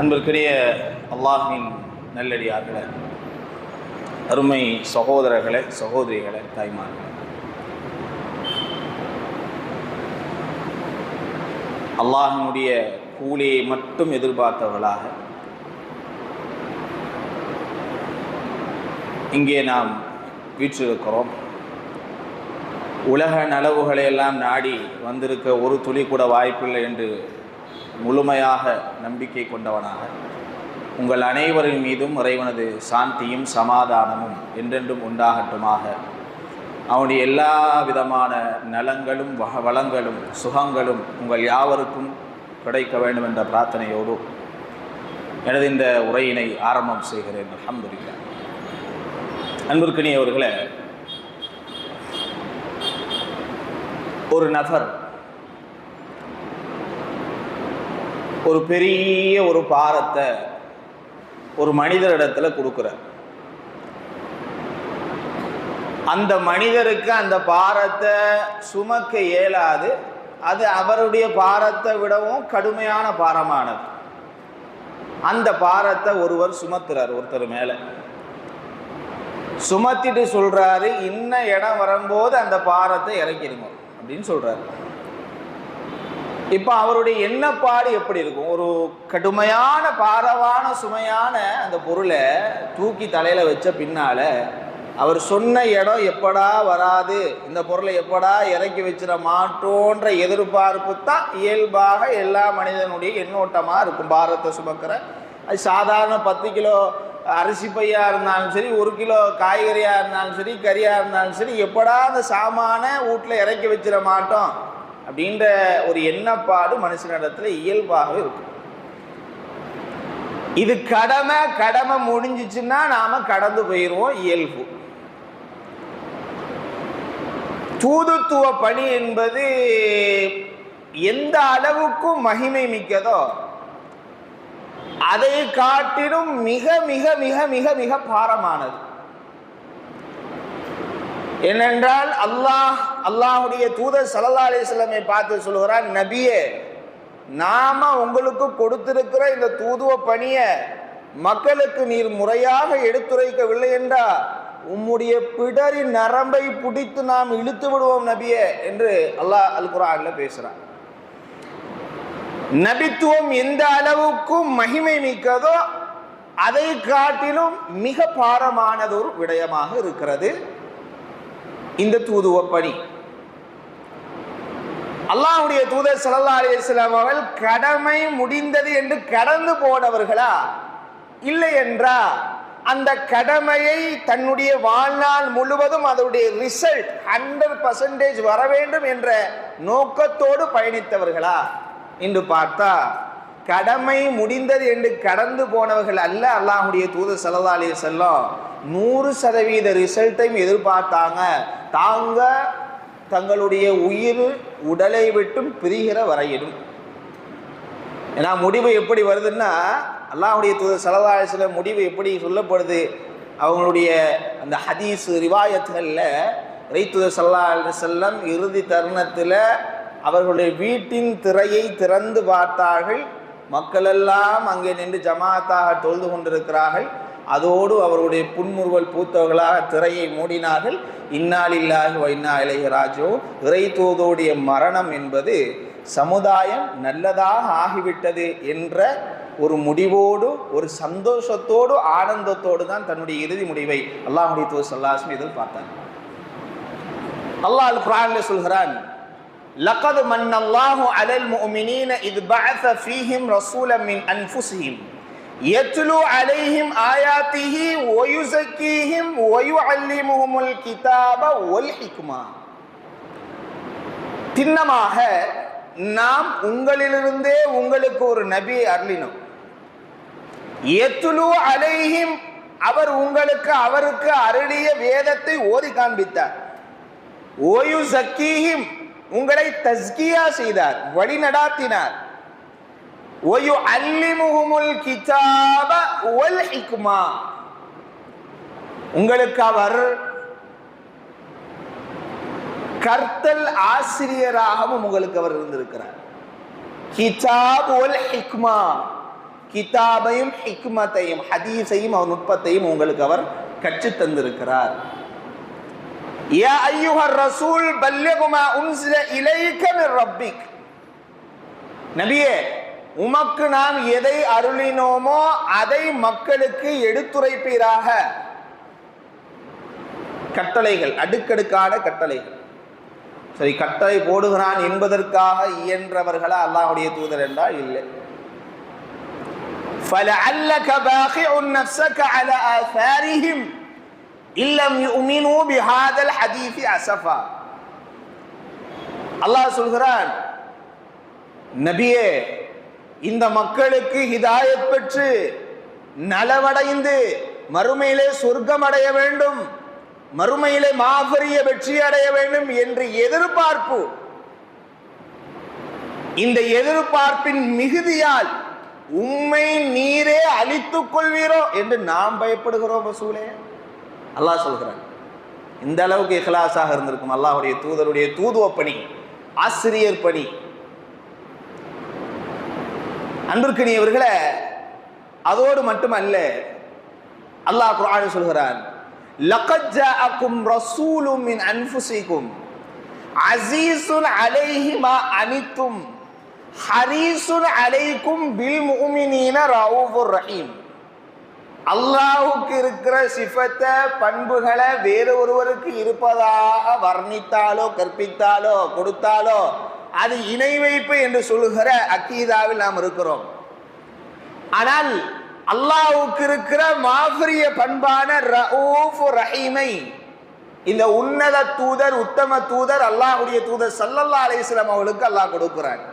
அன்பிற்குரிய அல்லாஹ்வின் நல்லடியார்களே, அருமை சகோதரர்களே, சகோதரிகளே, தாய்மார்களே, அல்லாஹ்வினுடைய கூலியை மட்டும் எதிர்பார்த்தவர்களாக இங்கே நாம் வீற்றிருக்கிறோம். உலக நலவுகளை எல்லாம் நாடி வந்திருக்க ஒரு துளி கூட வாய்ப்பில்லை என்று முழுமையாக நம்பிக்கை கொண்டவனாக உங்கள் அனைவரின் மீதும் இறைவனது சாந்தியும் சமாதானமும் என்றென்றும் உண்டாகட்டுமாக. அவனுடைய எல்லா விதமான நலங்களும் வளங்களும் சுகங்களும் உங்கள் யாவருக்கும் கிடைக்க வேண்டும் என்ற பிரார்த்தனையோடு எனது இந்த உரையினை ஆரம்பம் செய்கிறேன். அல்ஹம்துலில்லாஹ். அன்பிற்கினியவர்களே, ஒரு நபர் ஒரு பெரிய ஒரு பாரத்தை ஒரு மனிதரிடத்தில் கொடுக்குறார். அந்த மனிதருக்கு அந்த பாரத்தை சுமக்க இயலாது. அது அவருடைய பாரத்தை விடவும் கடுமையான பாரமானது. அந்த பாரத்தை ஒருவர் சுமத்துறார். ஒருத்தர் மேலே சுமத்திட்டு சொல்றாரு, இன்ன இடம் வரும்போது அந்த பாரத்தை இறக்கிடுங்க அப்படின்னு சொல்றாரு. இப்போ அவருடைய எண்ணப்பாடு எப்படி இருக்கும்? ஒரு கடுமையான பாரவான சுமையான அந்த பொருளை தூக்கி தலையில வச்ச பின்னால அவர் சொன்ன இடம் எப்படா வராது, இந்த பொருளை எப்படா இறக்கி வச்சிட மாட்டோன்ற எதிர்பார்ப்பு தான் இயல்பாக எல்லா மனிதனுடைய எண்ணோட்டமா இருக்கும். பாரத்தை சுமக்கிற அது சாதாரண 10 கிலோ அரிசி பையா இருந்தாலும் சரி, 1 கிலோ காய்கறியா இருந்தாலும் சரி, கறியா இருந்தாலும் சரி, எப்படா அந்த சாமான வீட்டில் இறக்கி வச்சிட மாட்டோம் அப்படின்ற ஒரு எண்ணப்பாடு மனுஷனிடத்துல இயல்பாகவே இருக்கும். இது கடமை முடிஞ்சிச்சுன்னா நாம கடந்து போயிடுவோம், இயல்பு. தூதுத்துவ பணி என்பது எந்த அளவுக்கு மகிமை மிக்கதோ அதை காட்டிலும் மிக மிக மிக மிக மிக பாரமானது. ஏனென்றால் அல்லாஹ்வுடைய தூதர் ஸல்லல்லாஹு அலைஹி வஸல்லம் பார்த்து சொல்கிறார், நபியே, நாம உங்களுக்கு கொடுத்திருக்கிற இந்த தூதுவ பணியை மக்களுக்கு நீர் முறையாக எடுத்துரைக்கவில்லை என்றா உம்முடைய பிடரி நரம்பை பிடித்து நாம் இழுத்து விடுவோம் நபியே என்று அல்லாஹ் அல் குர்ஆன்ல பேசுறார். நபித்துவம் எந்த அளவுக்கு மகிமை மிக்கதோ அதை காட்டிலும் மிக பாரமானது ஒரு விடயமாக இருக்கிறது இந்த தூதுவ பணி. அல்லாஹ்வுடைய தூதர் ஸல்லல்லாஹு அலைஹி வஸல்லம் அவர்கள் கடமை முடிந்தது என்று கடந்து போனவர்களா, இல்லை என்றா அந்த கடமையை தன்னுடைய வாழ்நாள் முழுவதும் அதனுடைய ரிசல்ட் 100% வர வேண்டும் என்ற நோக்கத்தோடு பயணித்தவர்களா என்று பார்த்தா கடமை முடிந்தது என்று கடந்து போனவர்கள் அல்ல. அல்லாஹ்வுடைய தூதர் ஸல்லல்லாஹு அலைஹி வஸல்லம் 100% ரிசல்ட்டையும் எதிர்பார்த்தாங்க. தாங்க தங்களுடைய உயிர் உடலை விட்டும் பிரிகிற வரையிடும். ஏன்னா முடிவு எப்படி வருதுன்னா, அல்லாஹ்வுடைய தூதர் ஸல்லல்லாஹு அலைஹி வஸல்லம் முடிவு எப்படி சொல்லப்படுது? அவங்களுடைய அந்த ஹதீஸ் ரிவாயத்துகளில் தூதர் ஸல்லல்லாஹு அலைஹி வஸல்லம் இறுதி தருணத்தில் அவர்களுடைய வீட்டின் திரையை திறந்து பார்த்தார்கள். மக்கள் எல்லாம் அங்கே நின்று ஜமாத்தாக தொழுது கொண்டிருக்கிறார்கள். அதோடு அவருடைய புன்முறுவல் பூத்தவர்களாக திரையை மூடினார்கள். இன்னா லில்லாஹி வ இன்னா இலைஹி ராஜிஊன். இறை தூதருடைய மரணம் என்பது சமுதாயம் நல்லதாக ஆகிவிட்டது என்ற ஒரு முடிவோடு, ஒரு சந்தோஷத்தோடு, ஆனந்தத்தோடு தான் தன்னுடைய இறுதி முடிவை அல்லாஹ்வுடைய தூதர் ஸல்லல்லாஹு அலைஹி வஸல்லம் எதிர்பார்த்தார். அல்லாஹ் அல் குர்ஆன்ல சொல்கிறான், லகத் மன்னல்லாஹு அலல் முஃமினீன இத் பஅஸ ஃபீஹிம் ரசூலன் மின் அன்ஃபுஸிஹிம் யத்லு அலைஹிம் ஆயாத்திஹி வ யுஸக்கீஹிம் வ யுஅல்லிமுஹுமுல் கிதாப வல் ஹிக்மா. திண்ணமாக நாம் உங்களிலிருந்தே உங்களுக்கு ஒரு நபியை அருளினோம். யத்லு அலைஹிம், அவர் அவருக்கு அருளிய வேதத்தை ஓதி காண்பித்தார். வ யுஸக்கீஹிம், உங்களை தஸ்கியா செய்தார், வழி நடாத்தினார். வயுஅல்லிமுஹுமுல் கிதாப வல் ஹிக்மா, உங்களுக்கு அவர் கர்த்தல் ஆசிரியராகவும் உங்களுக்கு அவர் இருந்திருக்கிறார். கிதாப் வல் ஹிக்மா, கிதாபையும் ஹிக்மத்தையும் ஹதீஸையும் அவர் நுட்பத்தையும் உங்களுக்கு அவர் கற்றுத் தந்திருக்கிறார். யா அய்யுஹர் ரசூல் பல்லிக் மா உன்ஸில இலைக மிர் ரப்பிக், நபியே உமக்கு நாம் எதை அருளினோமோ அதை மக்களுக்கு எடுத்துரைப்பீராக. கட்டளைகள், அடுக்கடுக்கான கட்டளைகள். சரி, கட்டளை போடுகிறான் என்பதற்காக இயன்றவர்களா அல்லாஹ்வுடைய தூதர் என்றால் இல்லை. فَلَعَلَّكَ بَاخِعٌ نَفْسَكَ عَلَى آثَارِهِمْ إِن لَّمْ يُؤْمِنُوا بِهَذَا الْحَدِيثِ أَسَفًا. அல்லாஹ் சொல்கிறான், நபியே இந்த மக்களுக்கு ஹிதாயத் பெற்று நலவடைந்து மறுமையிலே சொர்க்கம் அடைய வேண்டும், மறுமையிலே மாபெரிய வெற்றி அடைய வேண்டும் என்று எதிர்பார்ப்பு, இந்த எதிர்பார்ப்பின் மிகுதியால் உம்மை நீரே அழித்துக் கொள்வீரோ என்று நாம் பயப்படுகிறோம் ரசூலே. அல்லாஹ் சொல்கிறான், இந்த அளவுக்கு இஹ்லாஸாக இருந்திருக்கும் அல்லாஹ்வுடைய தூதருடைய தூதுவ பணி, ஆசிரியர் பணி. அன்பிற்கினியவர்களே, அதோடு மட்டுமல்ல, அல்லாஹ் குர்ஆனில் சொல்கிறான், லகத் ஜாஅக்கும் ரசூலும் மின் அன்ஃபுசிக்கும் அஸீஸுன் அலைஹி மா அனித்தும் ஹரீஸுன் அலைக்கும் பில் முஃமினீன ரഊஃபுர் ரஹீம். அல்லாஹ்வுக்கு இருக்கிற சிஃபத்தை, பண்புகளை வேறு ஒருவருக்கு இருப்பதாக வர்ணித்தாலோ கற்பித்தாலோ கொடுத்தாலோ அது இணை வைப்பு என்று சொல்லுகிற அக்கீதாவில் நாம் இருக்கிறோம். ஆனால் அல்லாஹ்வுக்கு இருக்கிற மாபெரிய பண்பான ரഊஃபுர் ரஹீமை இந்த உன்னத தூதர், உத்தம தூதர், அல்லாஹ்வுடைய தூதர் ஸல்லல்லாஹு அலைஹி வஸல்லம் அவர்களுக்கு அல்லாஹ் கொடுக்கிறான்.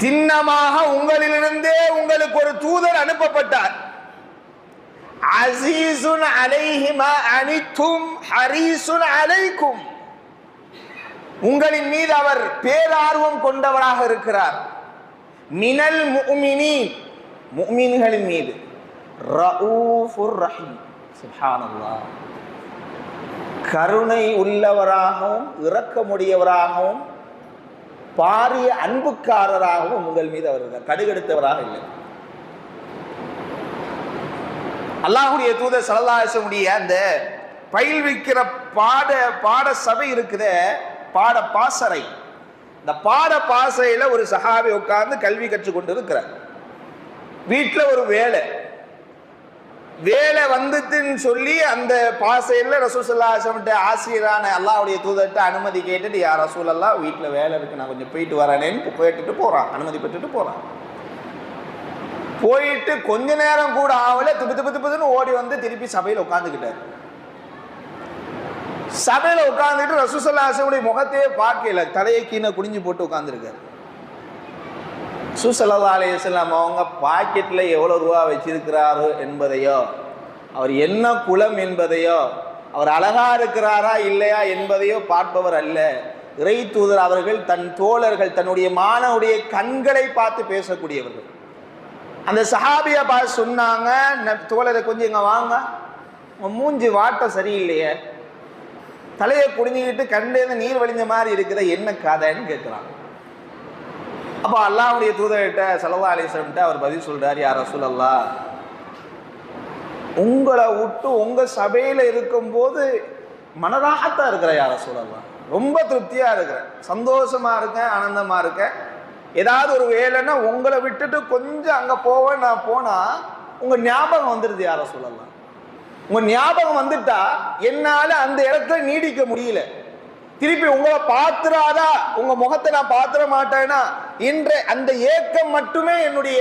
திண்ணமாக உங்களிலிருந்தே உங்களுக்கு ஒரு தூதர் அனுப்பப்பட்டார். அஸீஸுன் அலைஹி மா அனித்தும் ஹரீஸுன் அலைக்கும், உங்களின் மீது அவர் பேரார்வம் கொண்டவராக இருக்கிறார். மினல் முஃமினீன், முஃமின்களின் மீது. ரഊஃபுர் ரஹீம், சுப்ஹானல்லாஹ், கருணை உள்ளவராகவும் இரக்கமுடையவராகவும் பாரிய அன்புக்காரராகவும் உங்கள் மீது அவர் இருந்தார், கடுகெடுத்தவராக இல்லை. அல்லாஹ்வுடைய தூதர் ஸல்லல்லாஹு அலைஹி வஸல்லம் அந்த பயில்விக்கிற பாட சபை இருக்குதே, பாட பாசறை, இந்த பாட பாசறையில ஒரு சஹாபி உட்கார்ந்து கல்வி கற்றுக் கொண்டு இருக்கிறார். வீட்டில் ஒரு வேலை வந்துட்டுன்னு சொல்லி அந்த பாசையில் ரசூல் ஸல்லல்லாஹு அலைஹி வஸல்லம் ஆசிரியரான அல்லாஹ்வுடைய தூதர்கிட்ட அனுமதி கேட்டுட்டு, யா ரசூலல்லாஹ் வீட்டில் வேலை இருக்கு, நான் கொஞ்சம் போயிட்டு வரேன்னு போயிட்டு போறான், அனுமதி பெற்றுட்டு போறான். போயிட்டு கொஞ்ச நேரம் கூட ஆகல, துப்புன்னு ஓடி வந்து திருப்பி சபையில் உட்காந்துக்கிட்டார். சபையில உட்கார்ந்துட்டு ரசூல் ஸல்லல்லாஹு அலைஹி வஸல்லம் முகத்தையே பார்க்கல, தலையை கீழே குனிஞ்சு போட்டு உட்கார்ந்துருக்காரு. ரசூல் ஸல்லல்லாஹு அலைஹி வஸல்லம் அவங்க பாக்கெட்ல எவ்வளவு ரூபா வச்சிருக்கிறாரு என்பதையோ, அவர் என்ன குலம் என்பதையோ, அவர் அழகா இருக்கிறாரா இல்லையா என்பதையோ பார்ப்பவர் அல்ல. இறை தூதர் அவர்கள் தன் தோழர்கள், தன்னுடைய மாணவருடைய கண்களை பார்த்து பேசக்கூடியவர்கள். அந்த சஹாபியை பார்த்து சொன்னாங்க, தோழரை கொஞ்சம் இங்க வாங்க, உங்க மூஞ்சி வாட்டம் சரியில்லையே, தலையை குடிஞ்சிக்கிட்டு கண்டேந்து நீர் வழிஞ்ச மாதிரி இருக்குத, என்ன கதைன்னு கேட்குறாங்க. அப்போ அல்லாஹ்வுடைய தூதர்கிட்ட ஸல்லல்லாஹு அலைஹி வஸல்லம் அவர் பதில் சொல்றார், யா ரசூலல்லாஹ், உங்களை விட்டு உங்க சபையில இருக்கும்போது மனராகத்தான் இருக்கிற யா ரசூலல்லாஹ், ரொம்ப திருப்தியா இருக்கிறேன், சந்தோஷமா இருக்கேன், ஆனந்தமா இருக்கேன். ஏதாவது ஒரு வேலைன்னா உங்களை விட்டுட்டு கொஞ்சம் அங்க போவேன், நான் போனா உங்க ஞாபகம் வந்துடுது யா ரசூலல்லாஹ். உங்க ஞாபகம் வந்துட்டா என்னால அந்த இடத்துல நீடிக்க முடியல, திருப்பி உங்களை பாத்துறாதா, உங்க முகத்தை நான் பாத்திர மாட்டேனா என்ற அந்த ஏக்கம் மட்டுமே என்னுடைய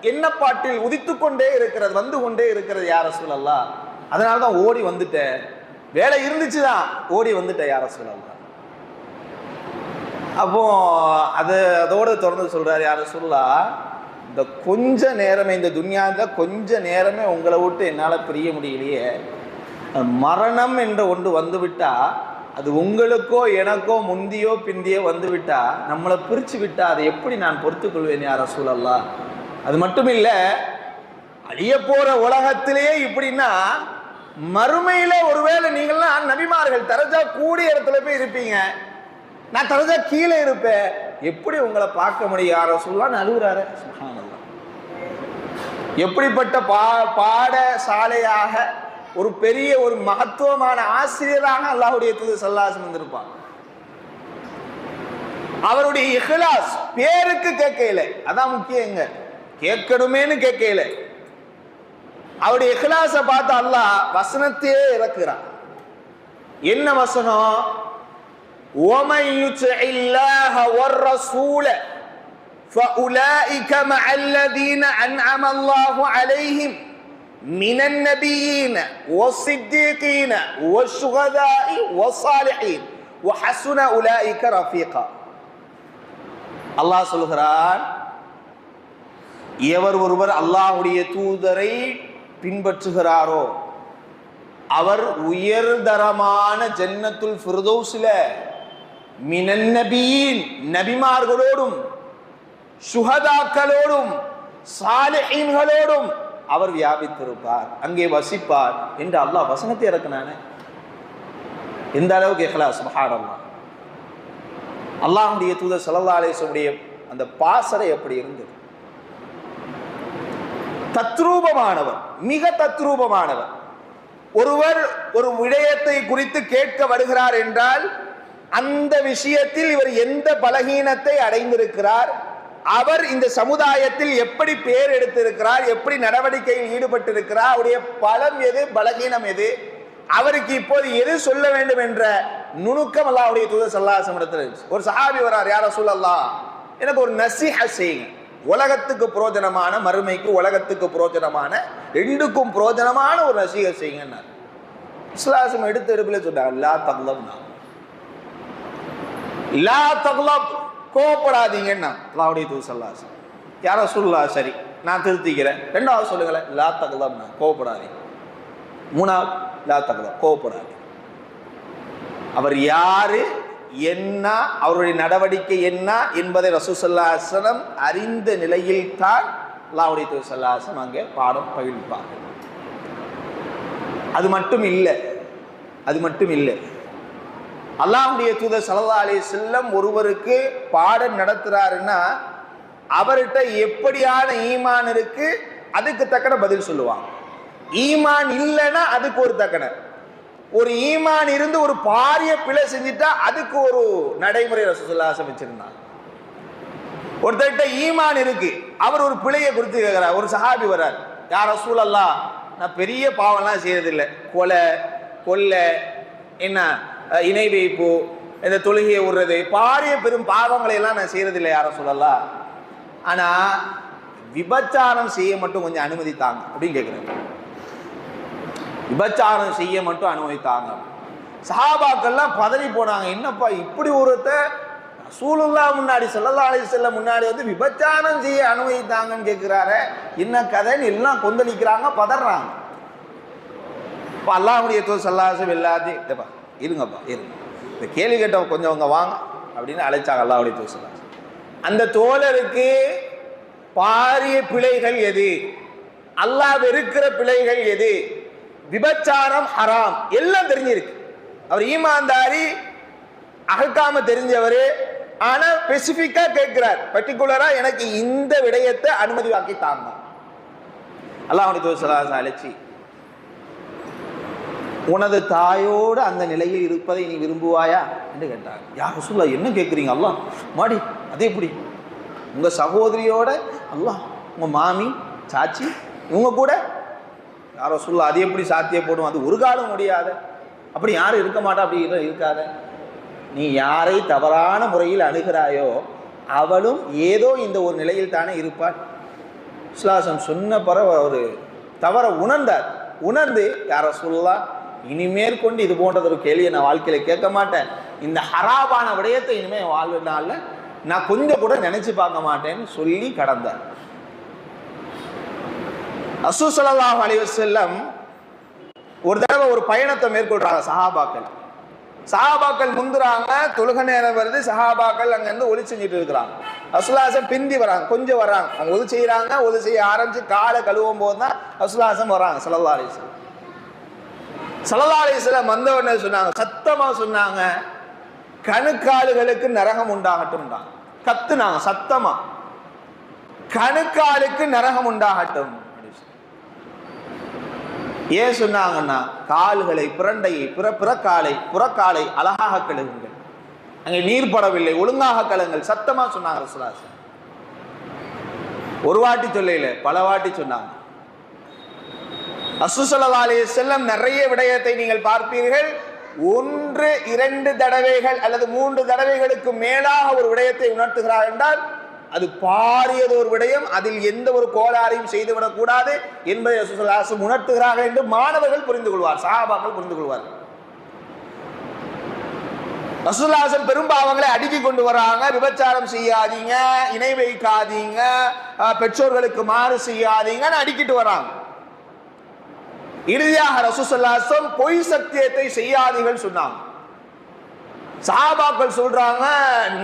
எண்ணப்பாட்டில் உதித்து கொண்டே இருக்கிறது, வந்து கொண்டே இருக்கிறது யா ரசூலல்லாஹ். அதனாலதான் ஓடி வந்துட்டேன், வேலை இருந்துச்சுதான் ஓடி வந்துட்டேன் யா ரசூலல்லாஹ். அப்போ அதோடு தொடர்ந்து சொல்றாரு, யா ரசூலல்லாஹ், இந்த கொஞ்ச நேரமே, இந்த துன்யால கொஞ்ச நேரமே உங்களை விட்டு என்னால் பிரிய முடியலையே, மரணம் என்ற ஒன்று வந்துவிட்டா, அது உங்களுக்கோ எனக்கோ முந்தியோ பிந்தியோ வந்துவிட்டா, நம்மளை பிரித்து விட்டா அதை எப்படி நான் பொறுத்துக்கொள்வேன் யா ரசூலல்லாஹ். அது மட்டும் இல்லை, அழிய போற உலகத்திலேயே இப்படின்னா மறுமையில ஒருவேளை நீங்கள்லாம் நபிமார்கள் தரஜா கூடிய இடத்துல போய் இருப்பீங்க, நான் தரஜா கீழே இருப்பேன், எப்படி உங்களை பார்க்க முடியும் யா ரசூலல்லாஹ் அழுகுறாரு. சுப்ஹானல்லாஹ். எப்படிப்பட்ட பாடசாலையாக ஒரு பெரிய ஒரு மகத்துவமான ஆசிரியராக அல்லாஹ்வுடைய தூதர் ஸல்லல்லாஹு அலைஹி வஸல்லம் வந்திருப்பார். அவருடைய இஹ்லாஸ் பேருக்கு கேட்கல, அதான் முக்கியங்க, கேட்கணுமேனு கேட்கல. அவருடைய இஹ்லாஸை பார்த்து அல்லாஹ் வசனத்தையே இறக்குறான். என்ன வசனம்? وَمَن يُطِعِ اللَّهَ وَالرَّسُولَ فَأُولَئِكَ مَعَ الَّذِينَ أَنْعَمَ اللَّهُ عَلَيْهِمْ مِنَ النَّبِيِّينَ وَالصِّدِّيقِينَ وَالشُّهَدَاءِ وَالصَّالِحِينَ وَحَسُنَ أُولَئِكَ رَفِيقًا. அல்லாஹ் சொல்கிறான், எவர் ஒருவர் அல்லாஹ்வுடைய தூதரை பின்பற்றுகிறாரோ அவர் உயர்தரமான ஜன்னத்துல் ஃபிர்தௌஸ்ல மினன் நபியின் நபிமார்களோடும் சுஹதாக்களோடும் சாலிஹீன்களோடும் அவர் வியாபித்திருப்பார், அங்கே வசிப்பார் என்று அல்லாஹ் வசனத்தை இறக்குனானே. எந்த அளவுக்கு இஹ்லாஸ்! சுப்ஹானல்லாஹ். அல்லாஹ்வுடைய தூதர் ஸல்லல்லாஹு அலைஹி வஸல்லம் அந்த பாசறை எப்படி இருந்தது? தத்ரூபமானவர், மிக தத்ரூபமானவர். ஒருவர் ஒரு விடயத்தை குறித்து கேட்க வருகிறார் என்றால் அந்த விஷயத்தில் இவர் எந்த பலகீனத்தை அடைந்திருக்கிறார், அவர் இந்த சமுதாயத்தில் எப்படி பேர் எடுத்திருக்கிறார், எப்படி நடவடிக்கையில் ஈடுபட்டிருக்கிறார், அவருடைய பலம் எது, பலகீனம் எது, அவருக்கு இப்போது எது சொல்ல வேண்டும் என்ற நுணுக்கம் அல்லாஹ்வுடைய தூதர் ஸல்லல்லாஹு அலைஹி வஸல்லம். ஒரு சஹாபி வரார், யா ரசூலல்லாஹ், எனக்கு ஒரு நஸீஹத் செய்யுங்க, உலகத்துக்கு புரோஜனமான, மறுமைக்கு உலகத்துக்கு புரோஜனமான, ரெண்டுக்கும் புரோஜனமான ஒரு நஸீஹத் செய்யுங்க. இஸ்லாம் எடுத்து எடுப்பில் சொன்னார், லா தக்லப்னா, லா தக்லப், கோபப்படாதீங்கன்னா. அல்லாஹ்வுடைய தூதர் ஸல்லல்லாஹு அலைஹி வஸல்லம், யா ரசூலல்லாஹ், சரி நான் திருத்திக்கிறேன். ரெண்டாவது சொல்லுங்களேன், லா தக்லப்னா, கோபப்படாதீங்க. மூணாவது, லா தக்லப், கோபப்படாதீங்க. அவர் யாரு, என்ன, அவருடைய நடவடிக்கை என்ன என்பதை ரசூல் ஸல்லல்லாஹு அலைஹி வஸல்லம் அறிந்த நிலையில் தான் அல்லாஹ்வுடைய தூதர் ஸல்லல்லாஹு அலைஹி வஸல்லம் அங்கே பாடம் பகிர்ப்பார்கள். அது மட்டும் இல்லை, அல்லாஹ்வுடைய தூதர் ஸல்லல்லாஹு அலைஹி வஸல்லம் ஒருவருக்கு பாடம் நடத்துறாருன்னா அவர்கிட்ட எப்படியான ஈமான் இருக்கு அதுக்கு தக்கன பதில் சொல்லுவாங்க. ஈமான் இல்லைன்னா அதுக்கு ஒரு தக்கன, ஒரு ஈமான் இருந்து ஒரு பாரிய பிழை செஞ்சுட்டா அதுக்கு ஒரு நடைமுறை ரசூலுல்லாஹி ஸல்லல்லாஹு அலைஹி வஸல்லம் வச்சிருந்தாங்க. ஒருத்தர்கிட்ட ஈமான் இருக்கு, அவர் ஒரு பிழையை குறித்து கேட்கிறார். ஒரு சஹாபி வர்றார், யா ரசூலல்லாஹ், நான் பெரிய பாவம்லாம் செய்யறதில்லை, கொலை, என்ன இணை வைப்பு, இந்த தொழுகையை விடுறது, பாரிய பெரும் பாவங்களை எல்லாம் நான் செய்யறதில்லை யா ரசூலல்லாஹ், ஆனா விபச்சாரம் செய்ய மட்டும் கொஞ்சம் அனுமதித்தாங்க அப்படின்னு கேட்குறாங்க. விபச்சாரம் செய்ய மட்டும் அனுமதித்தாங்க. சஹாபாக்கள்லாம் பதறி போனாங்க, என்னப்பா இப்படி ஒருத்த ரசூலுல்லாஹ் முன்னாடி ஸல்லல்லாஹு அலைஹி வஸல்லம் முன்னாடி வந்து விபச்சாரம் செய்ய அனுமதித்தாங்கன்னு கேட்கிறாரு, என்ன கதைன்னு எல்லாம் கொந்தளிக்கிறாங்க, பதறாங்க. இப்போ அல்லாஹ்வுடைய தூதர் ஸல்லல்லாஹு அலைஹி வஸல்லம் எல்லாத்தையும் இருங்கப்பா இந்த கேள்வி கேட்டவங்க கொஞ்சம் அவங்க வாங்க அப்படின்னு அழைச்சாங்க. அல்லாஹ்வுடைய தூதர் ஸல்லல்லாஹு அலைஹி வஸல்லம், அந்த தோழருக்கு பாரிய பிழைகள் எது, அல்லாஹ் வெறுக்கிற பிழைகள் எது, விபச்சாரம் ஹராம் எல்லாம் தெரிஞ்சிருக்கு. அவர் ஈமான்தாரி, அகக்காம தெரிஞ்சவர், ஆனா ஸ்பெசிபிக்கா கேட்கிறார், பர்டிகுலரா எனக்கு இந்த விடயத்தை அனுமதி வாக்கி தாங்க. அல்லாஹ்வுடைய தூதர் ஸல்லல்லாஹு அலைஹி வஸல்லம் அழைச்சி, உனது தாயோடு அந்த நிலையில் இருப்பதை நீ விரும்புவாயா என்று கேட்டார். யா ரசூலுல்லாஹ், என்ன கேட்குறீங்க? அல்லாஹ் மாடி, அது எப்படி உங்க சகோதரியோட, அல்லாஹ் உங்க மாமி சாச்சி இவங்க கூட, யா ரசூலுல்லாஹ் அது எப்படி சாத்தியப்படும், அது ஒரு காலம் முடியாத, அப்படி யாரும் இருக்க மாட்டா, அப்படி இருக்காத. நீ யாரை தவறான முறையில் அணுகிறாயோ அவளும் ஏதோ இந்த ஒரு நிலையில் தானே இருப்பாள். இஸ்லாம் சொன்ன பிறகு ஒரு தவற உணர்ந்து, யா ரசூலுல்லாஹ் இனிமேல் கொண்டு இது போன்றது ஒரு கேள்வியை நான் வாழ்க்கையில கேட்க மாட்டேன், இந்த ஹராபான விடயத்தை இனிமேல் வாழ்நாள்ல நான் கொஞ்சம் கூட நினைச்சு பார்க்க மாட்டேன்னு சொல்லி கடந்தார். ரசூல் ஸல்லல்லாஹு அலைஹி வஸல்லம் ஒரு தடவை ஒரு பயணத்தை மேற்கொள்றாங்க. சஹாபாக்கள் முந்துறாங்க, தொழுகை நேரம் வருது, சஹாபாக்கள் அங்கிருந்து ஒலி செஞ்சுட்டு இருக்கிறாங்க. ரசூலுல்லாஹ் பிந்தி வராங்க, கொஞ்சம் வர்றாங்க, அவங்க ஒலி செய்ய ஆரம்பிச்சு காலை கழுவும் போது தான் ரசூலுல்லாஹ் வர்றாங்க. ஸல்லல்லாஹு அலைஹி வஸல்லம் வந்த உடனே சொன்னாங்க, சத்தமா சொன்னாங்க, கணுக்காலுகளுக்கு நரகம் உண்டாகட்டும், கத்துனாங்க சத்தமா. கணுக்காலுக்கு நரகம் உண்டாகட்டும். ஏன் சொன்னாங்கன்னா, கால்களை புரண்டையை புறக்காலை அழகாக கழுகுங்கள், அங்கே நீர் படவில்லை, ஒழுங்காக கழுங்கள், சத்தமா சொன்னாங்க ரசூலுல்லாஹ். ஒரு வாட்டி சொல்லல, பல வாட்டி சொன்னாங்க. ரசூல் ஸல்லல்லாஹு அலைஹி வஸல்லம் நிறைய விடயத்தை நீங்கள் பார்ப்பீர்கள், 1 2 தடவைகள் அல்லது 3 தடவைகளுக்கு மேலாக ஒரு விடயத்தை உணர்த்துகிறார் என்றால் அது பாரியது ஒரு விடயம், அதில் எந்த ஒரு கோளாறையும் செய்துவிடக் கூடாது என்பதை ரசூல் ஸல்லல்லாஹு அலைஹி வஸல்லம் உணர்த்துகிறார்கள் என்று மாணவர்கள் புரிந்து கொள்வார், சஹாபாக்கள் புரிந்து கொள்வார்கள். ரசூலுல்லாஹி ஸல்லல்லாஹு அலைஹி வஸல்லம் பெரும்பாவங்களை அடுக்கி கொண்டு வராங்க. விபச்சாரம் செய்யாதீங்க, இணை வைக்காதீங்க, பெற்றோர்களுக்கு மாறு செய்யாதீங்கன்னு அடுக்கிட்டு வராங்க. இறுதியாக ரசூல் ஸல்லல்லாஹு அலைஹி வஸல்லம் பொய் சத்தியத்தை செய்யாதீர்கள் சொன்னாங்க. சஹாபாக்கள் சொல்றாங்க,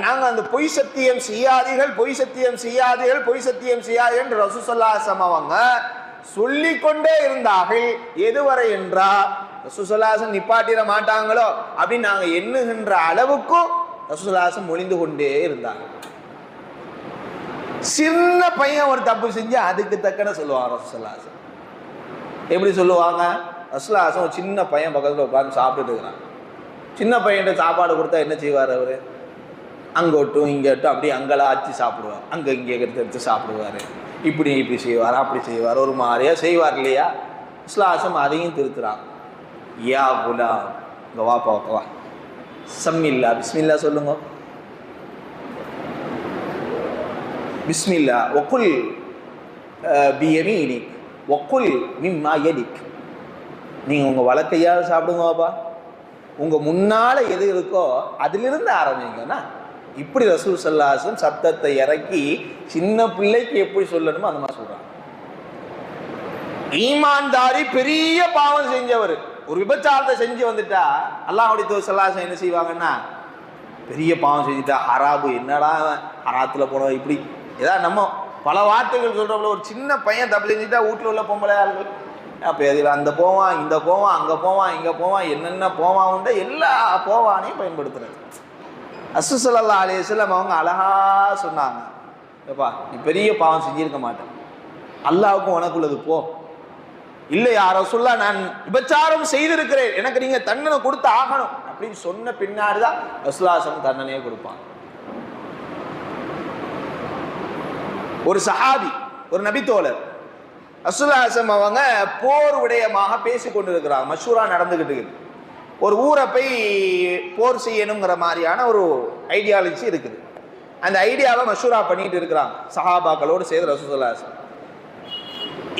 நாங்க அந்த பொய் சத்தியம் செய்யாதீர்கள் என்று ரசூல் ஸல்லல்லாஹு அலைஹி வஸல்லம் அவங்க சொல்லிக்கொண்டே இருந்தார்கள். எதுவரை என்றா ரசூல் ஸல்லல்லாஹு அலைஹி வஸல்லம் நிப்பாட்டிட மாட்டாங்களோ அப்படின்னு நாங்க எண்ணுகின்ற அளவுக்கும் ரசூல் ஸல்லல்லாஹு அலைஹி வஸல்லம் மொழிந்து கொண்டே இருந்தாங்க. சின்ன பையன் ஒரு தப்பு செஞ்சு அதுக்கு தக்கன சொல்லுவாங்க ரசூல் ஸல்லல்லாஹு அலைஹி வஸல்லம். எப்படி சொல்லுவாங்க? ரசூல் ஸல்லல்லாஹு அலைஹி வஸல்லம் சின்ன பையன் பக்கத்தில் உட்கார்ந்து சாப்பிட்டுட்டு இருக்கிறான். சின்ன பையன்கிட்ட சாப்பாடு கொடுத்தா என்ன செய்வார் அவர்? அங்கோட்டும் இங்கோட்டும் அப்படியே அங்கெல்லாம் ஆச்சு சாப்பிடுவார், அங்கே இங்கே எடுத்து சாப்பிடுவார், இப்படி செய்வார், அப்படி செய்வார், ஒரு மாதிரியா செய்வார் இல்லையா? இஸ்லாசம் அதையும் திருத்துறாங்க. யா குலாம், இங்கே வாப்பா வா, சம்மில்லா பிஸ்மில்லா சொல்லுங்க, பிஸ்மில்லா ஒக்குல் பியமீனிக் ஒக்குல் மிம்மா யலிக், நீங்கள் உங்கள் வழக்கையால் சாப்பிடுங்க வாப்பா, உங்கள் முன்னால் எது இருக்கோ அதிலிருந்து ஆரம்பிங்கன்னா. இப்படி ரசூல் ஸல்லல்லாஹு அலைஹி வஸல்லம் சத்தத்தை இறக்கி சின்ன பிள்ளைக்கு எப்படி சொல்லணுமோ அந்த மாதிரி சொல்கிறாங்க. ஈமான்தாரி பெரிய பாவம் செஞ்சவர் ஒரு விபச்சாரத்தை செஞ்சு வந்துட்டா அல்லாஹ்வுடைய தூதர் ஸல்லல்லாஹு அலைஹி வஸல்லம் என்ன செய்வாங்கன்னா, பெரிய பாவம் செஞ்சுட்டா ஹராபு, என்னடா ஹராத்தில் போனோம் இப்படி ஏதாவது நம்ம பல வார்த்தைகள் சொல்கிறோம்ல. ஒரு சின்ன பையன் தப்பு செஞ்சுட்டா வீட்டில் உள்ள பொம்பளை ஆளுகள் அப்போ எதில் அந்த போவான், இந்த போவான், அங்கே போவான், இங்கே போவான், என்னென்ன போவான் உண்டு எல்லா போவானையும் பயன்படுத்துறது. ரசூல் ஸல்லல்லாஹு அலைஹி வஸல்லம் அவங்க அழகா சொன்னாங்க, ஏப்பா நீ பெரிய பாவம் செஞ்சிருக்க மாட்டேன், அல்லாஹ்வுக்கும் உனக்குள்ளது போ. இல்லை யா ரசூலுல்லாஹ் நான் விபச்சாரம் செய்திருக்கிறேன், எனக்கு நீங்கள் தண்டனை கொடுத்து ஆகணும் அப்படின்னு சொன்ன பின்னாடி தான் ரசூலுல்லாஹி ஸல்லல்லாஹு தண்டனையே கொடுப்பாங்க. ஒரு சஹாபி, ஒரு நபித்தோழர் ரசூலுல்லாஹி ஸல்லல்லாஹு அலைஹி வஸல்லம் அவங்க போர் விடயமாக பேசி கொண்டு இருக்கிறாங்க, மஷூரா நடந்துகிட்டு இருக்குது. ஒரு ஊரை போய் போர் செய்யணுங்கிற மாதிரியான ஒரு ஐடியாலஜி இருக்குது. அந்த ஐடியாவை மஷூரா பண்ணிட்டு இருக்கிறாங்க சஹாபாக்களோடு சேர்ந்து ரசூலுல்லாஹி ஸல்லல்லாஹு அலைஹி வஸல்லம்.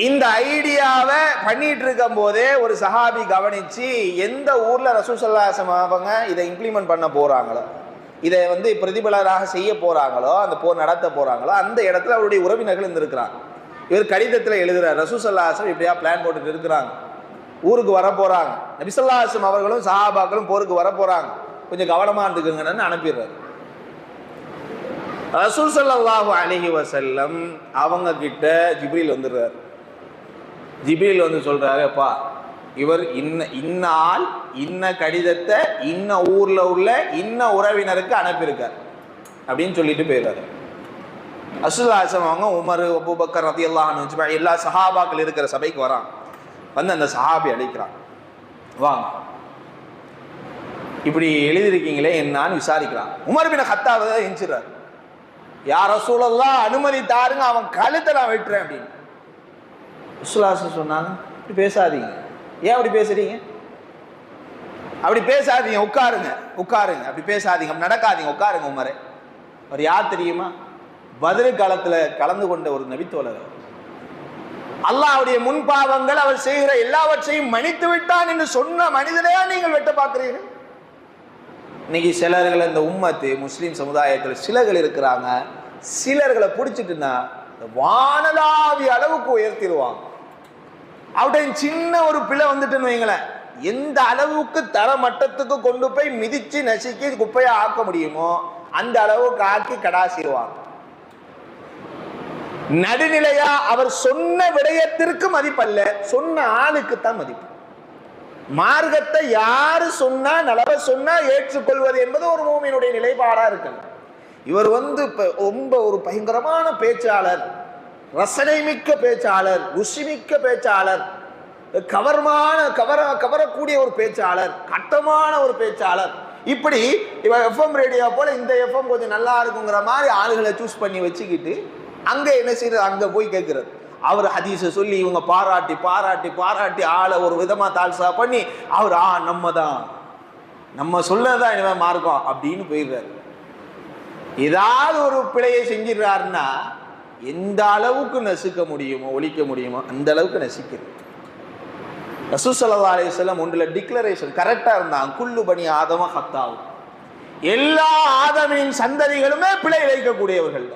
இந்த ஐடியாவை பண்ணிட்டு இருக்கும் போதே ஒரு சஹாபி கவனிச்சு, எந்த ஊர்ல ரசூல் ஸல்லல்லாஹு அலைஹி வஸல்லம் அவங்க இதை இம்ப்ளிமெண்ட் பண்ண போறாங்களோ, இதை பிரதிபலராக செய்ய போறாங்களோ, அந்த போர் நடத்த போறாங்களோ, அந்த இடத்துல அவருடைய உறவினர்கள் இருந்திருக்கிறாங்க. இவர் கடிதத்தில் எழுதுறார், ரசூல் ஸல்லல்லாஹு அலைஹி வஸல்லம் இப்படியா பிளான் போட்டுட்டு இருக்கிறாங்க, ஊருக்கு வர போறாங்க, நபி ஸல்லல்லாஹு அலைஹி வஸல்லம் அவர்களும் சஹாபாக்களும் போருக்கு வர போறாங்க, கொஞ்சம் கவனமா இருந்துக்குங்கன்னு அனுப்பிடுறாரு. ரசூல் ஸல்லல்லாஹு அலைஹி வஸல்லம் அவங்க கிட்ட ஜிப்ரீல் வந்துடுறாரு. ஜிப்ரீல் வந்து சொல்றாரு, அப்பா இவர் இன்ன ஆள் இன்ன கடிதத்தை இன்ன ஊர்ல உள்ள இன்ன உறவினருக்கு அனுப்பியிருக்கார் அப்படின்னு சொல்லிட்டு போயிடுறாரு. ரசூலுல்லாஹி ஸல்லல்லாஹு அலைஹி வஸல்லம் அவங்க உமர், அபூபக்கர் ரலியல்லாஹு அன்ஹு எல்லா சஹாபாக்கள் இருக்கிற சபைக்கு வராங்க. வந்து அந்த சஹாபி அழைக்கிறான், வாங்க இப்படி எழுதியிருக்கீங்களே என்னான்னு விசாரிக்கிறான். உமர் பின் கத்தாப் எஞ்சிறார், யா ரசூலல்லாஹ் அனுமதி தாருங்க, அவன் கழுத்தை நான் வெட்டுறேன் அப்படின்னு. ரசூலுல்லாஹி ஸல்லல்லாஹு அலைஹி வஸல்லம் சொன்னாங்க, இப்படி பேசாதீங்க. ஏன் அப்படி பேசுறீங்க? அப்படி பேசாதீங்க, உட்காருங்க உட்காருங்க, அப்படி பேசாதீங்க, நடக்காதீங்க, உட்காருங்க. உமரே அவர் யார் தெரியுமா? பத்ர் காலத்துல கலந்து கொண்ட ஒரு நபித்தோழர். அல்லாஹ்வுடைய முன்பாவங்கள் அவர் செய்கிற எல்லாவற்றையும் மன்னித்து விட்டான் என்று சொன்ன மனிதனையா நீங்கள் வெட்ட பார்க்கிறீர்கள்? இன்னைக்கு சிலர்கள் இந்த உம்மத்து முஸ்லீம் சமுதாயத்தில் சிலர்கள் இருக்கிறாங்க, சிலர்களை பிடிச்சிட்டுன்னா வானலாவிய அளவுக்கு உயர்த்திடுவாங்க. அவருடைய சின்ன ஒரு பிழை வந்துட்டுன்னு வைங்களேன், எந்த அளவுக்கு தரமட்டத்துக்கு கொண்டு போய் மிதிச்சு நசுக்கி குப்பையா ஆக்க முடியுமோ அந்த அளவுக்கு ஆக்கி கடாசிடுவாங்க. நடுநிலையா அவர் சொன்ன விடயத்திற்கு மதிப்பல்ல, சொன்ன ஆளுக்குத்தான் மதிப்பு. மார்க்கத்தை யாரு சொன்னா நலவ சொன்னா ஏற்றுக்கொள்வது என்பது ஒரு மூமினுடைய நிலைப்பாடா இருக்கு. இவர் ரொம்ப ஒரு பயங்கரமான பேச்சாளர், ரசனை மிக்க பேச்சாளர், ருசிமிக்க பேச்சாளர், கவரக்கூடிய ஒரு பேச்சாளர், கட்டமான ஒரு பேச்சாளர். இப்படி இவ எஃப்எம் ரேடியோ போல இந்த எஃப்எம் கொஞ்சம் நல்லா இருக்குங்கிற மாதிரி ஆளுகளை சூஸ் பண்ணி வச்சுக்கிட்டு அங்க என்ன செய்யறது, அங்க போய் கேட்கறது. அவர் ஹதீஸை சொல்லி இவங்க பாராட்டி பாராட்டி பாராட்டி ஆளை ஒரு விதமா தால்சா பண்ணி அவர் நம்ம சொல்லதான் இனிமே மார்க்கம் அப்படின்னு போயிடுறாரு. ஏதாவது ஒரு பிழையை செஞ்சிடறாருன்னா எந்த அளவுக்கு நசுக்க முடியுமோ, ஒழிக்க முடியுமோ அந்த அளவுக்கு நசிக்கிறது. ரசூல் ஸல்லல்லாஹு அலைஹி வஸல்லம் ஒன்றுல டிக்ளரேஷன் கரெக்டா இருந்தாங்க, குல்லு பனி ஆதம ஹத்தாவு, எல்லா ஆதமின் சந்ததிகளுமே பிழை இழைக்கக்கூடியவர்கள்.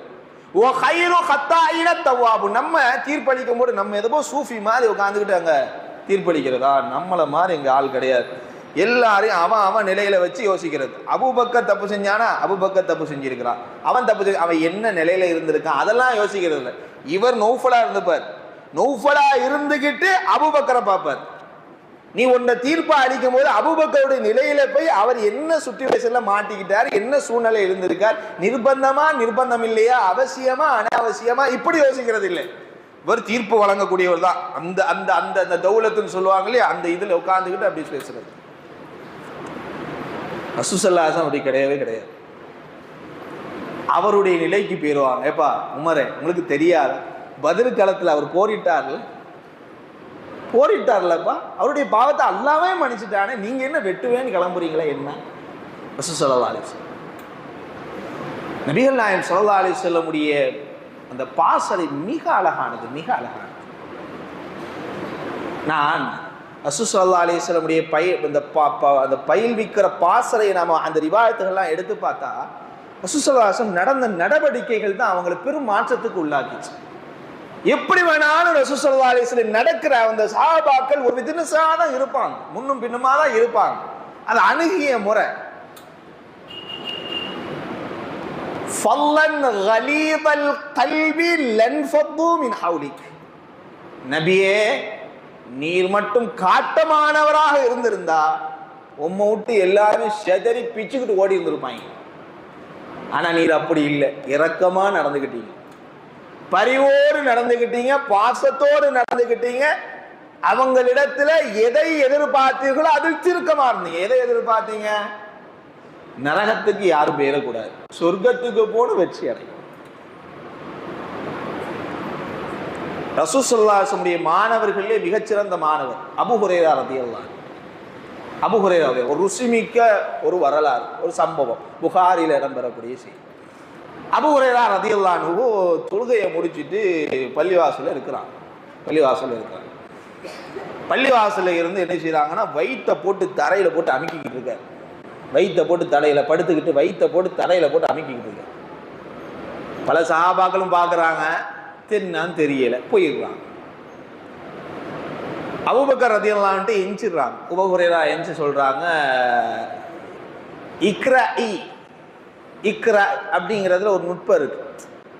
ஓ ஹைரு ஹத்தாயின தவ்வாபு. நம்ம தீர்ப்பளிக்கும் போது நம்ம எதோ சூஃபி மாதிரி உட்காந்துக்கிட்டு அங்க தீர்ப்பளிக்கிறதா, நம்மளை மாதிரி எங்க ஆள் கிடையாது. எல்லாரையும் அவன் நிலையில வச்சு யோசிக்கிறது. அபூபக்கர் தப்பு செஞ்சானா, அபூபக்கர் தப்பு செஞ்சிருக்கிறான், அவன் தப்பு அவன் என்ன நிலையில இருந்திருக்கான் அதெல்லாம் யோசிக்கிறது இல்லை. இவர் நௌஃபலா இருந்துப்பார், நௌஃபலா இருந்துகிட்டு அபூபக்கரை பார்ப்பார். நீ உன்னை தீர்ப்பா அளிக்கும் போது அபூபக்கருடைய நிலையில போய் அவர் என்ன சுச்சுவேஷன்ல மாட்டிக்கிட்டார், என்ன சூழ்நிலை இருந்திருக்கார், நிர்பந்தமா நிர்பந்தம் இல்லையா, அவசியமா அனாவசியமா, இப்படி யோசிக்கிறது இல்லை. இவர் தீர்ப்பு வழங்கக்கூடியவர் தான். அந்த அந்த அந்த அந்த தௌலத்துன்னு சொல்லுவாங்க இல்லையா, அந்த இதுல உட்கார்ந்துக்கிட்டு அப்படி பேசுறது. ரசூல் ஸல்லல்லாஹு அலைஹி வஸல்லம் அப்படி கிடையவே கிடையாது. அவருடைய நிலைக்கு போயிடுவாங்க. ஏப்பா உமரே, உங்களுக்கு தெரியாது பத்ர் காலத்துல அவர் போரிட்டார்லப்பா, அவருடைய பாவத்தை அல்லாஹ்வே மன்னிச்சிட்டானே, நீங்க என்ன வெட்டுவேன்னு கிளம்புறீங்களா என்ன? ரசூல் ஸல்லல்லாஹு அலைஹி வஸல்லம் நபிகள் நாயகம் ஸல்லல்லாஹு அலைஹி வஸல்லமுடைய அந்த பாசறை மிக அழகானது, மிக அழகானது. நான் ரசூல் ஸல்லல்லாஹு அலைஹி வஸல்லமுடைய அந்த பயில்விக்கிற பாசறையை நாம அந்த ரிவாயத்துகள்லாம் எடுத்து பார்த்தா ரசூல் ஸல்லல்லாஹு அலைஹி வஸல்லம் நடந்த நடவடிக்கைகள் தான் அவங்களை பெரும் மாற்றத்துக்கு உள்ளாக்கிச்சு. எப்படி வேணாலும் ரசூல் ஸல்லல்லாஹு அலைஹி வஸல்லம் நடக்கிற அந்த சஹாபாக்கள் ஒரு விதினஸா தான் இருப்பாங்க, முன்னும் பின்னுமா தான் இருப்பாங்க. அது அணுகிய முறை. ஃபல்லன் கலீதல் கல்பி லன்ஃபது மின் ஹவுலிக். நபியே, நீர் மட்டும் காட்டமானவராக இருந்திருந்தா உம்மை விட்டு எல்லாருமே செதறி பிச்சுக்கிட்டு ஓடி இருந்திருப்பாங்க. ஆனா நீர் அப்படி இல்லை, இரக்கமா நடந்துக்கிட்டீங்க, பரிவோடு நடந்துக்கிட்டீங்க, பாசத்தோடு நடந்துக்கிட்டீங்க. அவங்களிடத்துல எதை எதிர்பார்த்தீர்களோ அதில் திருக்கமா இருந்தீங்க. எதை எதிர்பார்த்தீங்க? நரகத்துக்கு யாரும் போயிடக்கூடாது, சொர்க்கத்துக்கு போன வெற்றி அடையும். ரசூல் ஸல்லல்லாஹு அலைஹி வஸல்லம் மாணவர்களே மிகச்சிறந்த மாணவர் அபூ ஹுரைரா ரலியல்லாஹு அன்ஹு. அபூ ஹுரைரா ஒரு ருசிமிக்க ஒரு வரலாறு, ஒரு சம்பவம் புகாரில இடம்பெறக்கூடிய செய்தி. அபூ ஹுரைரா ரலியல்லாஹு அன்ஹு தொழுகையை முடிச்சுட்டு பள்ளிவாசல்ல இருக்கிறாங்க. பள்ளிவாசல்ல இருந்து என்ன செய்யறாங்கன்னா, வயிற்றை போட்டு தரையில போட்டு அமுக்கிக்கிட்டு இருக்காரு. வயிற்றை போட்டு தலையில படுத்துக்கிட்டு வயிற்றை போட்டு தரையில போட்டு அமுக்கிக்கிட்டு இருக்காரு. பல சஹாபாக்களும் பார்க்குறாங்க, தென்னான்னு தெரியல, போயிடுறாங்க. அபூபக்கர் ரலியல்லாஹு அன்ஹு எஞ்சிடுறாங்க. அபூ ஹுரைரா எஞ்சி சொல்றாங்க, இக்ரா அப்படிங்கிறதுல ஒரு நுட்பம் இருக்கு.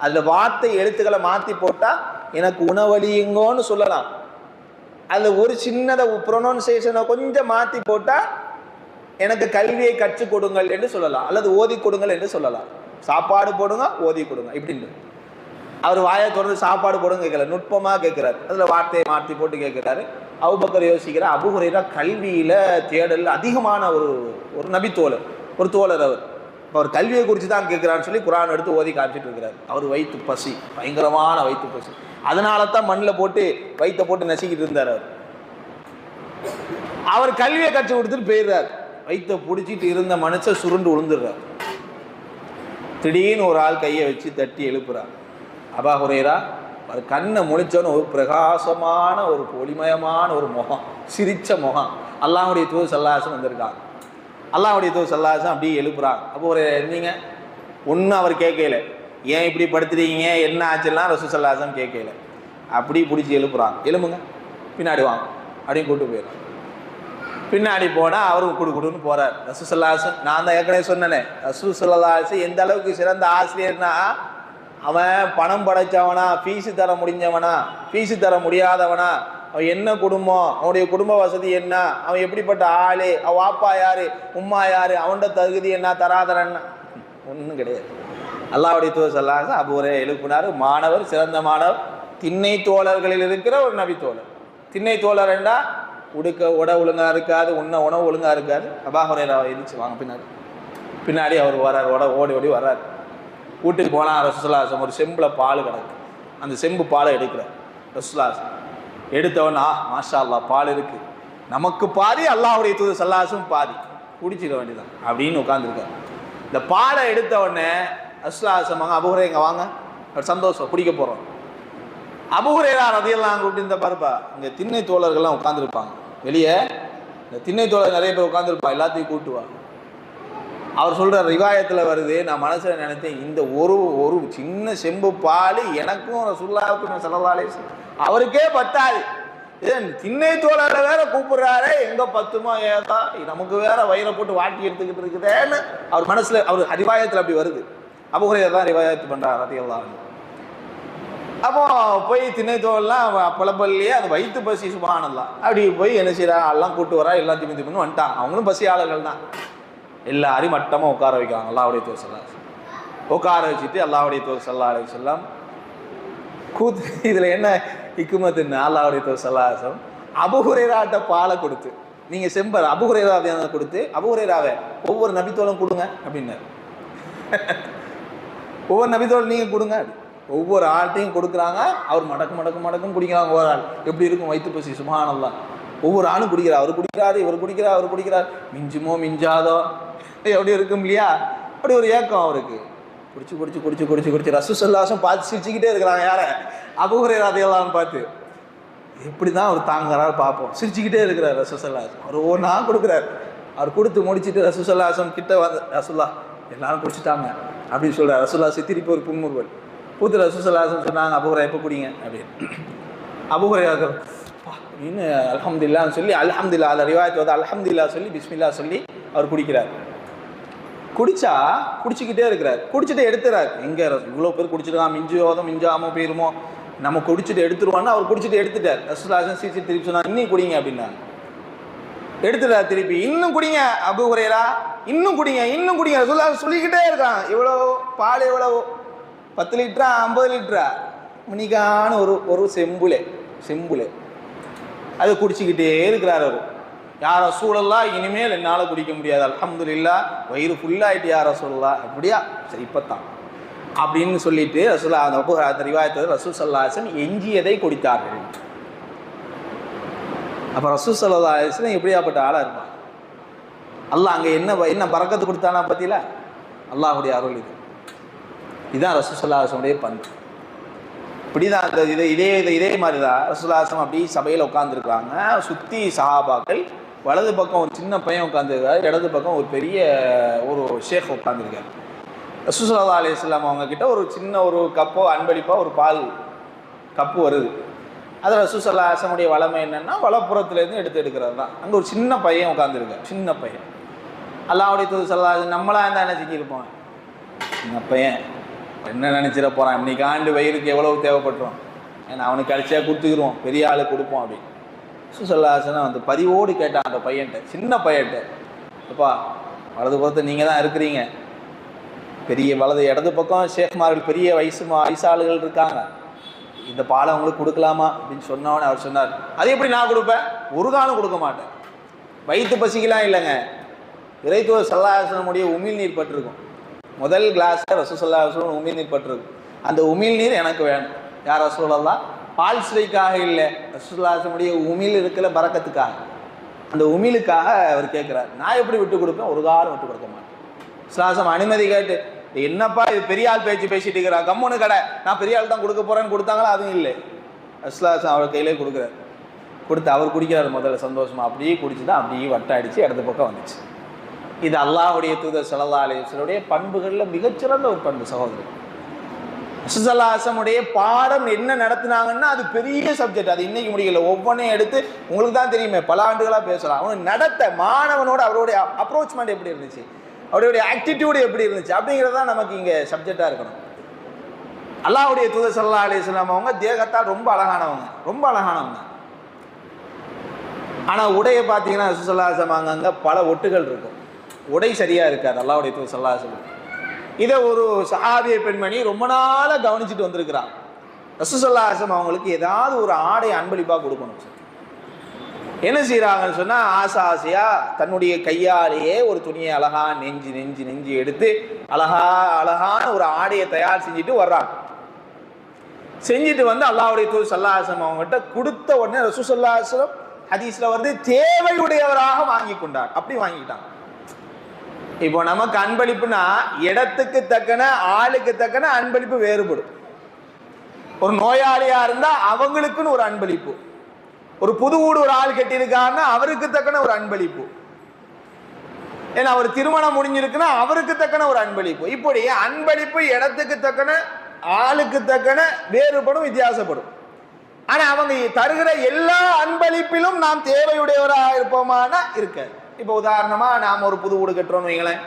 அதுல வார்த்தை எழுத்துக்களை மாத்தி போட்டா எனக்கு உணவளியுங்கோன்னு சொல்லலாம். அதுல ஒரு சின்னதை ப்ரொனவுன்சியேஷனை கொஞ்சம் மாத்தி போட்டா எனக்கு கல்வியை கற்றுக் கொடுங்கள் என்று சொல்லலாம், அல்லது ஓதி கொடுங்கள் என்று சொல்லலாம். சாப்பாடு போடுங்க, ஓதி கொடுங்க இப்படின்னு. அவர் வாயை தொடர்ந்து சாப்பாடு போடுங்க கேட்கல, நுட்பமா கேட்கிறாரு, அதுல வார்த்தையை மாற்றி போட்டு கேட்கிறாரு. அபூபக்கர் யோசிக்கிறார், அபூ ஹுரைரா கல்வியில தேடல் அதிகமான ஒரு நபி தோழர், ஒரு தோழர். அவர் கல்வியை குறித்து தான் கேட்கிறான்னு சொல்லி குர்ஆன் எடுத்து ஓதி காமிச்சிட்டு இருக்கிறார். அவர் வயிற்று பசி, பயங்கரமான வயிற்று பசி, அதனால தான் மண்ணில் போட்டு வயிற்றை போட்டு நசிக்கிட்டு இருந்தார். அவர் கல்வியை கற்றுக் கொடுத்துட்டு போயிடுறார். வயிற்றை பிடிச்சிட்டு இருந்த மனுஷன் சுருண்டு விழுந்துடுறார். திடீர்னு ஒரு ஆள் கையை வச்சு தட்டி எழுப்புறார். அபூ ஹுரைரா அது கண்ணை முழிச்சோன்னு ஒரு பிரகாசமான ஒரு ஒளிமயமான ஒரு முகம், சிரிச்ச முகம். அல்லாஹ்வுடைய தூதர் ஸல்லல்லாஹு அலைஹி வஸல்லம் வந்திருக்காங்க. அல்லாஹ்வுடைய தூதர் ஸல்லல்லாஹு அலைஹி வஸல்லம் அப்படியே எழுப்புறாங்க. அபூ ஹுரைரா இருந்தீங்க ஒன்றும் அவர் கேட்கல, ஏன் இப்படி படுத்துறீங்க என்ன ஆச்சுலாம் ரசூல் ஸல்லல்லாஹு அலைஹி வஸல்லம் கேட்கல. அப்படி பிடிச்சி எழுப்புறாங்க, எழுப்புங்க பின்னாடி வாங்க அப்படின்னு கூப்பிட்டு போயிடுறாங்க. பின்னாடி போனால் அவரும் குடுன்னு போறார். ரசூல் ஸல்லல்லாஹு அலைஹி வஸல்லம், நான் தான் ஏற்கனவே சொன்னேனே, ரசூல் ஸல்லல்லாஹு அலைஹி வஸல்லம் எந்த அளவுக்கு சிறந்த ஆசிரியர்னா, அவன் பணம் படைச்சவனா, ஃபீஸு தர முடிஞ்சவனா, ஃபீஸு தர முடியாதவனா, அவன் என்ன குடும்பம், அவனுடைய குடும்ப வசதி என்ன, அவன் எப்படிப்பட்ட ஆளு, அவன் வாப்பா யாரு உம்மா யாரு, அவனோட தகுதி என்ன தராதரன்னா ஒன்றும் கிடையாது. அல்லாஹ்வுடைய தூதர் ஸல்லல்லாஹு அலைஹி வஸல்லம் அபூ ஹுரைரா எழுப்பினார். மாணவர், சிறந்த மாணவர், திண்ணை தோழர்களில் இருக்கிற ஒரு நபி தோழர். திண்ணை தோழர் என்றா உட ஒழுங்கா இருக்காது, உணவு ஒழுங்கா இருக்காது. அபூ ஹுரைரா எந்திரிச்சு வாங்க பின்னாடி அவர் வர்றார், ஓடி ஓடி வர்றார். வீட்டுக்கு போனால் ரசூலுல்லாஹி ஒரு செம்பில் பால் கிடக்கு. அந்த செம்பு பாலை எடுக்கிறார் ரசூலுல்லாஹி. எடுத்தவன் மாஷா அல்லாஹ் பால் இருக்கு, நமக்கு பாதி அல்லாஹ்வுடைய தூதர் ஸல்லல்லாஹு அலைஹி வஸல்லம் பாதி, குடிச்சிட வேண்டியதான் அப்படின்னு உட்காந்துருக்கார். இந்த பாலை எடுத்த உடனே ரசூலுல்லாஹி சொன்னாங்க, அபூ ஹுரைரா வாங்க, சந்தோஷம் குடிக்க போகிறோம். அபூ ஹுரைரா ரலியல்லாஹு அன்ஹு கூப்பிட்டு, இந்த பாருப்பா இங்கே திண்ணை தோழர்கள்லாம் உட்காந்துருப்பாங்க வெளியே, இந்த திண்ணை தோழர் நிறைய பேர் உட்காந்துருப்பா, எல்லாத்தையும் கூட்டுவா. அவர் சொல்கிற ரிவாயத்தில் வருது, நான் மனசில் நினைத்தேன், இந்த ஒரு சின்ன செம்பு பால் எனக்கும் ரசூலுல்லாஹிக்கும் ஸல்லல்லாஹு அலைஹி வஸல்லம் அவருக்கே பத்தாது, திண்ணை தோழரை வேற கூப்பிடுறாரு, எங்க பத்துமா ஏதா நமக்கு வேற வயிறை போட்டு வாட்டி எடுத்துக்கிட்டு இருக்குதேன்னு அவர் மனசுல, அவர் ரிவாயத்தில் அப்படி வருது. அபூ ஹுரைரா தான் ரிவாயத்து பண்றார் ரலியல்லாஹு அன்ஹு. அப்போ போய் திண்ணை தோழெல்லாம் புலப்பல்லையே அது வயிற்று பசி சுப்ஹானல்லாஹ் அப்படி போய் என்ன செய்யறா, எல்லாம் கூட்டு வரா, எல்லாத்தையும் தின்னு வந்துட்டாங்க. அவங்களும் பசியாளர்கள் தான். எல்லாரையும் மட்டமாக உட்கார வைக்கிறாங்க. அல்லாஹ்வுடைய தூதர் ஸல்லல்லாஹு அலைஹி வஸல்லம் உட்கார வச்சுட்டு அல்லாஹ்வுடைய தூதர் ஸல்லல்லாஹு அலைஹி வஸல்லம் கூத்து. இதில் என்ன ஹிக்மத்துன்னு, அல்லாஹ்வுடைய தூதர் ஸல்லல்லாஹு அலைஹி வஸல்லம் அபூ ஹுரைராட்ட பாலை கொடுத்து, நீங்கள் செம்பர் அபூ ஹுரைரா கொடுத்து, அபூ ஹுரைராவை ஒவ்வொரு நபித்தோளும் கொடுங்க அப்படின்னாரு. ஒவ்வொரு நபித்தோளும் நீங்கள் கொடுங்க, ஒவ்வொரு ஆள்கிட்டையும் கொடுக்குறாங்க. அவர் மடக்கும் குடிக்கிறாங்க. ஒரு ஆள் எப்படி இருக்கும் வயிற்று பசி சுப்ஹானல்லாஹ். ஒவ்வொரு ஆளும் குடிக்கிறார், அவர் குடிக்கிறாரு, இவர் குடிக்கிறார், அவர் குடிக்கிறார், மிஞ்சுமோ மிஞ்சாதோ எப்படி இருக்கும் இல்லையா, அப்படி ஒரு ஏக்கம் அவருக்கு. குடிச்சு ரசூல் ஸல்லல்லாஹு அலைஹி வஸல்லம் பார்த்து சிரிச்சுக்கிட்டே இருக்கிறாங்க. யாரை? அபூ ஹுரைரா ரலியல்லாஹு பார்த்து. எப்படி தான் அவர் தாங்குறாரு பார்ப்போம். சிரிச்சுக்கிட்டே இருக்கிறார் ரசூல் ஸல்லல்லாஹு அலைஹி வஸல்லம். அவர் ஒன்றா கொடுக்குறாரு. அவர் கொடுத்து முடிச்சுட்டு ரசூல் ஸல்லல்லாஹு அலைஹி வஸல்லம் கிட்ட வந்து, ரசூலுல்லாஹ் எல்லாரும் குடிச்சிட்டாங்க அப்படின்னு சொல்கிறார். ரசூலுல்லாஹ் திருப்பி ஒரு புன்முறுவல் பூத்து ரசூல் ஸல்லல்லாஹு அலைஹி வஸல்லம் சொன்னாங்க, அபூ ஹுரைரா எப்போ குடிங்க அப்படின்னு. அபூ ஹுரைரா இன்னும் அல்ஹம்துலில்லாஹ்னு சொல்லி, அல்ஹம்துலில்லாஹ் அந்த ரிவாயத் வந்து அல்ஹம்துலில்லாஹ் சொல்லி பிஸ்மில்லாஹ் சொல்லி அவர் குடிக்கிறார். குடிச்சிக்கிட்டே இருக்கிறார். குடிச்சிட்டு எடுத்துறாரு. எங்கே இவ்வளோ பேர் குடிச்சிருக்கான், மிஞ்சாமோ போயிருமோ, நம்ம குடிச்சிட்டு எடுத்துருவான்னு அவர் குடிச்சிட்டு எடுத்துட்டார். ரசூலுல்லாஹி சீச்சி திருப்பி சொன்னாங்க, இன்னும் குடிங்க அப்படின்னாங்க. எடுத்துட்டார் திருப்பி, இன்னும் குடிங்க அபூ ஹுரைரா, இன்னும் குடிங்க ரசூலுல்லாஹி சொல்லிக்கிட்டே இருக்கான். இவ்வளோ பால் எவ்வளோ, 10 லிட்டரா 50 லிட்டரா மணிக்கான ஒரு செம்புலே அது குடிச்சிக்கிட்டே இருக்கிறார். அவர் யார் ரசூலல்லாஹ், இனிமேல் என்னால் குடிக்க முடியாது, அல்ஹம்துலில்லாஹ் வயிறு ஃபுல்லாகிட்டு யார் ரசூலல்லாஹ், அப்படியா சரி இப்போத்தான் அப்படின்னு சொல்லிட்டு ரசூலா அந்த ரிவாயத்தை ரசூல் ஸல்லல்லாஹு அலைஹி வஸல்லம் எஞ்சியதை குடித்தார்கள். அப்போ ரசூல் ஸல்லல்லாஹு அலைஹி வஸல்லம் எப்படியாப்பட்ட ஆளாக இருப்பான். அல்லாஹ் அங்கே என்ன பரக்கத்து கொடுத்தானா பற்றில, அல்லாஹ்வுடைய அருள். இதுதான் ரசூல் ஸல்லல்லாஹு அலைஹி வஸல்லம் பண்பு. இப்படிதான் இதே மாதிரி தான் ரசூலுல்லாஹி ஸல்லல்லாஹு அலைஹி வஸல்லம் அப்படி சபையில் உட்காந்துருக்காங்க. சுற்றி சஹாபாக்கள், வலது பக்கம் ஒரு சின்ன பையன் உட்காந்துருக்காரு, இடது பக்கம் ஒரு பெரிய ஒரு ஷேக் உட்காந்துருக்காரு. ரசூல் ஸல்லல்லாஹு அலைஹி வஸல்லம் அவங்க கிட்ட ஒரு சின்ன ஒரு கப்போ அன்பளிப்பாக ஒரு பால் கப்பு வருது. அது ரசூல் ஸல்லல்லாஹு அலைஹி வஸல்லம் வளமை என்னென்னா வலப்புறத்துலேருந்து எடுக்கிறது தான். அங்கே ஒரு சின்ன பையன் உட்காந்துருக்கார், சின்ன பையன். அல்லாஹ்வுடைய தூதர் ஸல்லல்லாஹு அலைஹி வஸல்லம் நம்மளாக இருந்தால் என்ன செஞ்சுருப்போம், சின்ன பையன் என்ன நினச்சிட போகிறான், இன்னைக்கு ஆண்டு வயிறுக்கு எவ்வளவு தேவைப்பட்டுரும், ஏன்னா அவனுக்கு அடிச்சா கொடுத்துக்கிடுவோம், பெரிய ஆளுக்கு கொடுப்போம் அப்படின்னு ரசூல் ஸல்லல்லாஹு அலைஹி வஸல்லம் அந்த பதிவோடு கேட்டான் அந்த பையன்ட்ட, சின்ன பையன்ட்ட, அப்பா வலது பக்கத்தை நீங்கள் தான் இருக்கிறீங்க, பெரிய வலது இடது பக்கம் ஷேக்மார்கள் பெரிய வயசாளுகள் இருக்காங்க, இந்த பாலை அவங்களுக்கு கொடுக்கலாமா அப்படின்னு சொன்னவனே அவர் சொன்னார், அது எப்படி நான் கொடுப்பேன், ஒரு காலம் கொடுக்க மாட்டேன், வயிற்று பசிக்கலாம் இல்லைங்க, இறைத்தூதர் ஸல்லல்லாஹு அலைஹி வஸல்லம் உமிழ் நீர் பட்டிருக்கும், முதல் கிளாஸில் ரசூல் ஸல்லல்லாஹு அலைஹி வஸல்லம் உமிழ் நீர் பட்டிருக்கும், அந்த உமிழ் நீர் எனக்கு வேணும். யார் ரசூலல்லாஹ், பால் சுவைக்காக இல்லை, ரசூல் ஸல்லல்லாஹு அலைஹி வஸல்லம் உமிழ் இருக்கிற பரக்கத்துக்காக, அந்த உமிழுக்காக அவர் கேட்குறாரு. நான் எப்படி விட்டு கொடுப்பேன், ஒரு காலம் விட்டு கொடுக்க மாட்டேன். ஸல்லல்லாஹு அனுமதி கேட்டு, என்னப்பா இது பெரிய ஆள் பேசிட்டு இருக்கிறான், கம்முன்னு கடை, நான் பெரிய ஆள் தான் கொடுக்க போறேன்னு கொடுத்தாங்களா, அதுவும் இல்லை, ஸல்லல்லாஹு அவர் கையிலே கொடுக்குறாரு. கொடுத்து அவர் குடிக்கிறார் முதல்ல சந்தோஷமா, அப்படியே குடிச்சு தான் அப்படியே வட்டம் அடித்து இடது பக்கம் வந்துச்சு. இது அல்லாஹ்வுடைய தூதர் ஸல்லல்லாஹு அலைஹி வஸல்லம் பண்புகளில் மிகச்சிறந்த ஒரு பண்பு சகோதரர். ரசூல் ஸல்லல்லாஹு அலைஹி வஸல்லம் பாடம் என்ன நடத்தினாங்கன்னா அது பெரிய சப்ஜெக்ட், அது இன்னைக்கு முடியல, ஒவ்வொன்றையும் எடுத்து உங்களுக்கு தான் தெரியுமே, பல ஆண்டுகளாக பேசலாம். அவனுக்கு நடத்த மாணவனோட அவருடைய அப்ரோச்மெண்ட் எப்படி இருந்துச்சு, அவருடைய ஆட்டிடியூடு எப்படி இருந்துச்சு அப்படிங்கிறது தான் நமக்கு இங்கே சப்ஜெக்டாக இருக்கணும். அல்லாஹ்வுடைய தூதர் ஸல்லல்லாஹு அலைஹி வஸல்லம் அவங்க தேகத்தால் ரொம்ப அழகானவங்க. ஆனால் உடையை பார்த்தீங்கன்னா ரசூல் ஸல்லல்லாஹு அலைஹி வஸல்லம் அங்கே பல ஒட்டுகள் இருக்கும், உடை சரியாக இருக்காது. அல்லாஹ்வுடைய தூதர் ஸல்லல்லாஹு அலைஹி வஸல்லம் இதை ஒரு சஹாபிய பெண்மணி ரொம்ப நாளாக கவனிச்சுட்டு வந்திருக்கிறான். ரசூலுல்லாஹி ஸல்லல்லாஹு அலைஹி வஸல்லம் அவங்களுக்கு ஏதாவது ஒரு ஆடை அன்பளிப்பாக கொடுக்கணும். என்ன செய்கிறாங்கன்னு சொன்னால் ஆசை ஆசையாக தன்னுடைய கையாலேயே ஒரு துணியை அழகா நெஞ்சு நெஞ்சு நெஞ்சு எடுத்து அழகான ஒரு ஆடையை தயார் செஞ்சுட்டு வர்றாங்க. செஞ்சுட்டு வந்து அல்லாஹ்வுடைய தூதர் ஸல்லல்லாஹு அலைஹி வஸல்லம் அவங்ககிட்ட கொடுத்த உடனே ரசூல் ஸல்லல்லாஹு அலைஹி வஸல்லம் ஹதீஸ்ல வந்து தேவையுடையவராக வாங்கி கொண்டார். அப்படி வாங்கிட்டாங்க. இப்போ நமக்கு அன்பளிப்புனா இடத்துக்கு தக்கன ஆளுக்கு தக்கன அன்பளிப்பு வேறுபடும். ஒரு நோயாளியா இருந்தா அவங்களுக்குன்னு ஒரு அன்பளிப்பு, ஒரு புது வீடு ஒரு ஆள் கட்டியிருக்காருன்னா அவருக்கு தக்கன ஒரு அன்பளிப்பு, ஏன்னா அவர் திருமணம் முடிஞ்சிருக்குன்னா அவருக்கு தக்கன ஒரு அன்பளிப்பு. இப்படி அன்பளிப்பு இடத்துக்கு தக்கன ஆளுக்கு தக்கன வேறுபடும், வித்தியாசப்படும். ஆனா அவங்க தருகிற எல்லா அன்பளிப்பிலும் நாம் தேவையுடையவராக இருப்போமானா இருக்க. இப்போ உதாரணமா நாம் ஒரு புது வீடு கட்டுறோம்னு வைங்களேன்,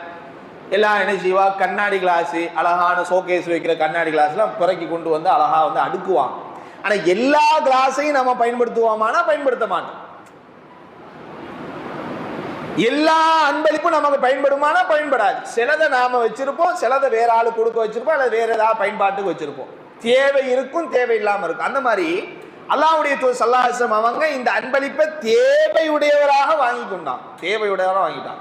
எல்லாம் என்ன செய்வா, கண்ணாடி கிளாஸு, அழகான ஷோகேஸ் வைக்கிற கண்ணாடி கிளாஸ்லாம் பிறக்கி கொண்டு வந்து அழகா வந்து அடுக்குவாங்க. ஆனா எல்லா கிளாஸையும் நம்ம பயன்படுத்துவோமானா பயன்படுத்த மாட்டோம். எல்லா அன்பளிப்பும் நமக்கு பயன்படுமானா பயன்படாது. சிலதை நாம வச்சிருப்போம், சிலதை வேற ஆளு கொடுக்க வச்சிருப்போம், அல்லது வேற ஏதாவது பயன்பாட்டுக்கு வச்சிருப்போம். தேவை இருக்கும், தேவை இல்லாம இருக்கும். அந்த மாதிரி அல்லாஹ்வுடைய தூதர் ஸல்லல்லாஹு அலைஹி வஸல்லம் அவங்க இந்த அன்பளிப்பை தேவையுடையவராக வாங்கி கொண்டான். தேவையுடையவராக வாங்கிட்டான்.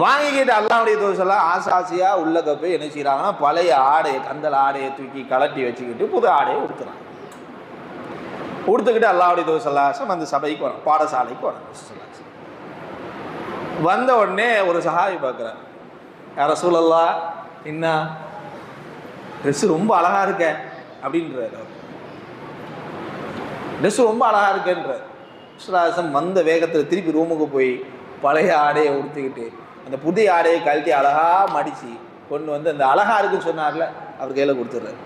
வாங்கிக்கிட்டு அல்லாஹ்வுடைய தூதர் ஸல்லல்லாஹு அலைஹி வஸல்லம் ஆசையா உள்ள போய் என்ன செய்யறாங்கன்னா பழைய ஆடையை, கந்தல் ஆடையை தூக்கி கலட்டி வச்சுக்கிட்டு புது ஆடையை உடுத்துறாங்க. உடுத்துக்கிட்டு அல்லாஹ்வுடைய தூதர் ஸல்லல்லாஹு அலைஹி வஸல்லம் அந்த சபைக்கு வரும், பாடசாலைக்கு வரும். வந்த உடனே ஒரு சஹாபி பார்க்குறார், யா ரசூலல்லாஹ் என்ன ட்ரெஸ் ரொம்ப அழகா இருக்க அப்படின்றார். ட்ரெஸ் ரொம்ப அழகா இருக்கேன்றார். வந்த வேகத்தில் திருப்பி ரூமுக்கு போய் பழைய ஆடையை உடுத்திக்கிட்டு அந்த புதிய ஆடையை கழட்டி அழகா மடித்து கொண்டு வந்து அந்த அழகா இருக்குன்னு சொன்னார்ல அவர் கையில் கொடுத்துட்றாரு.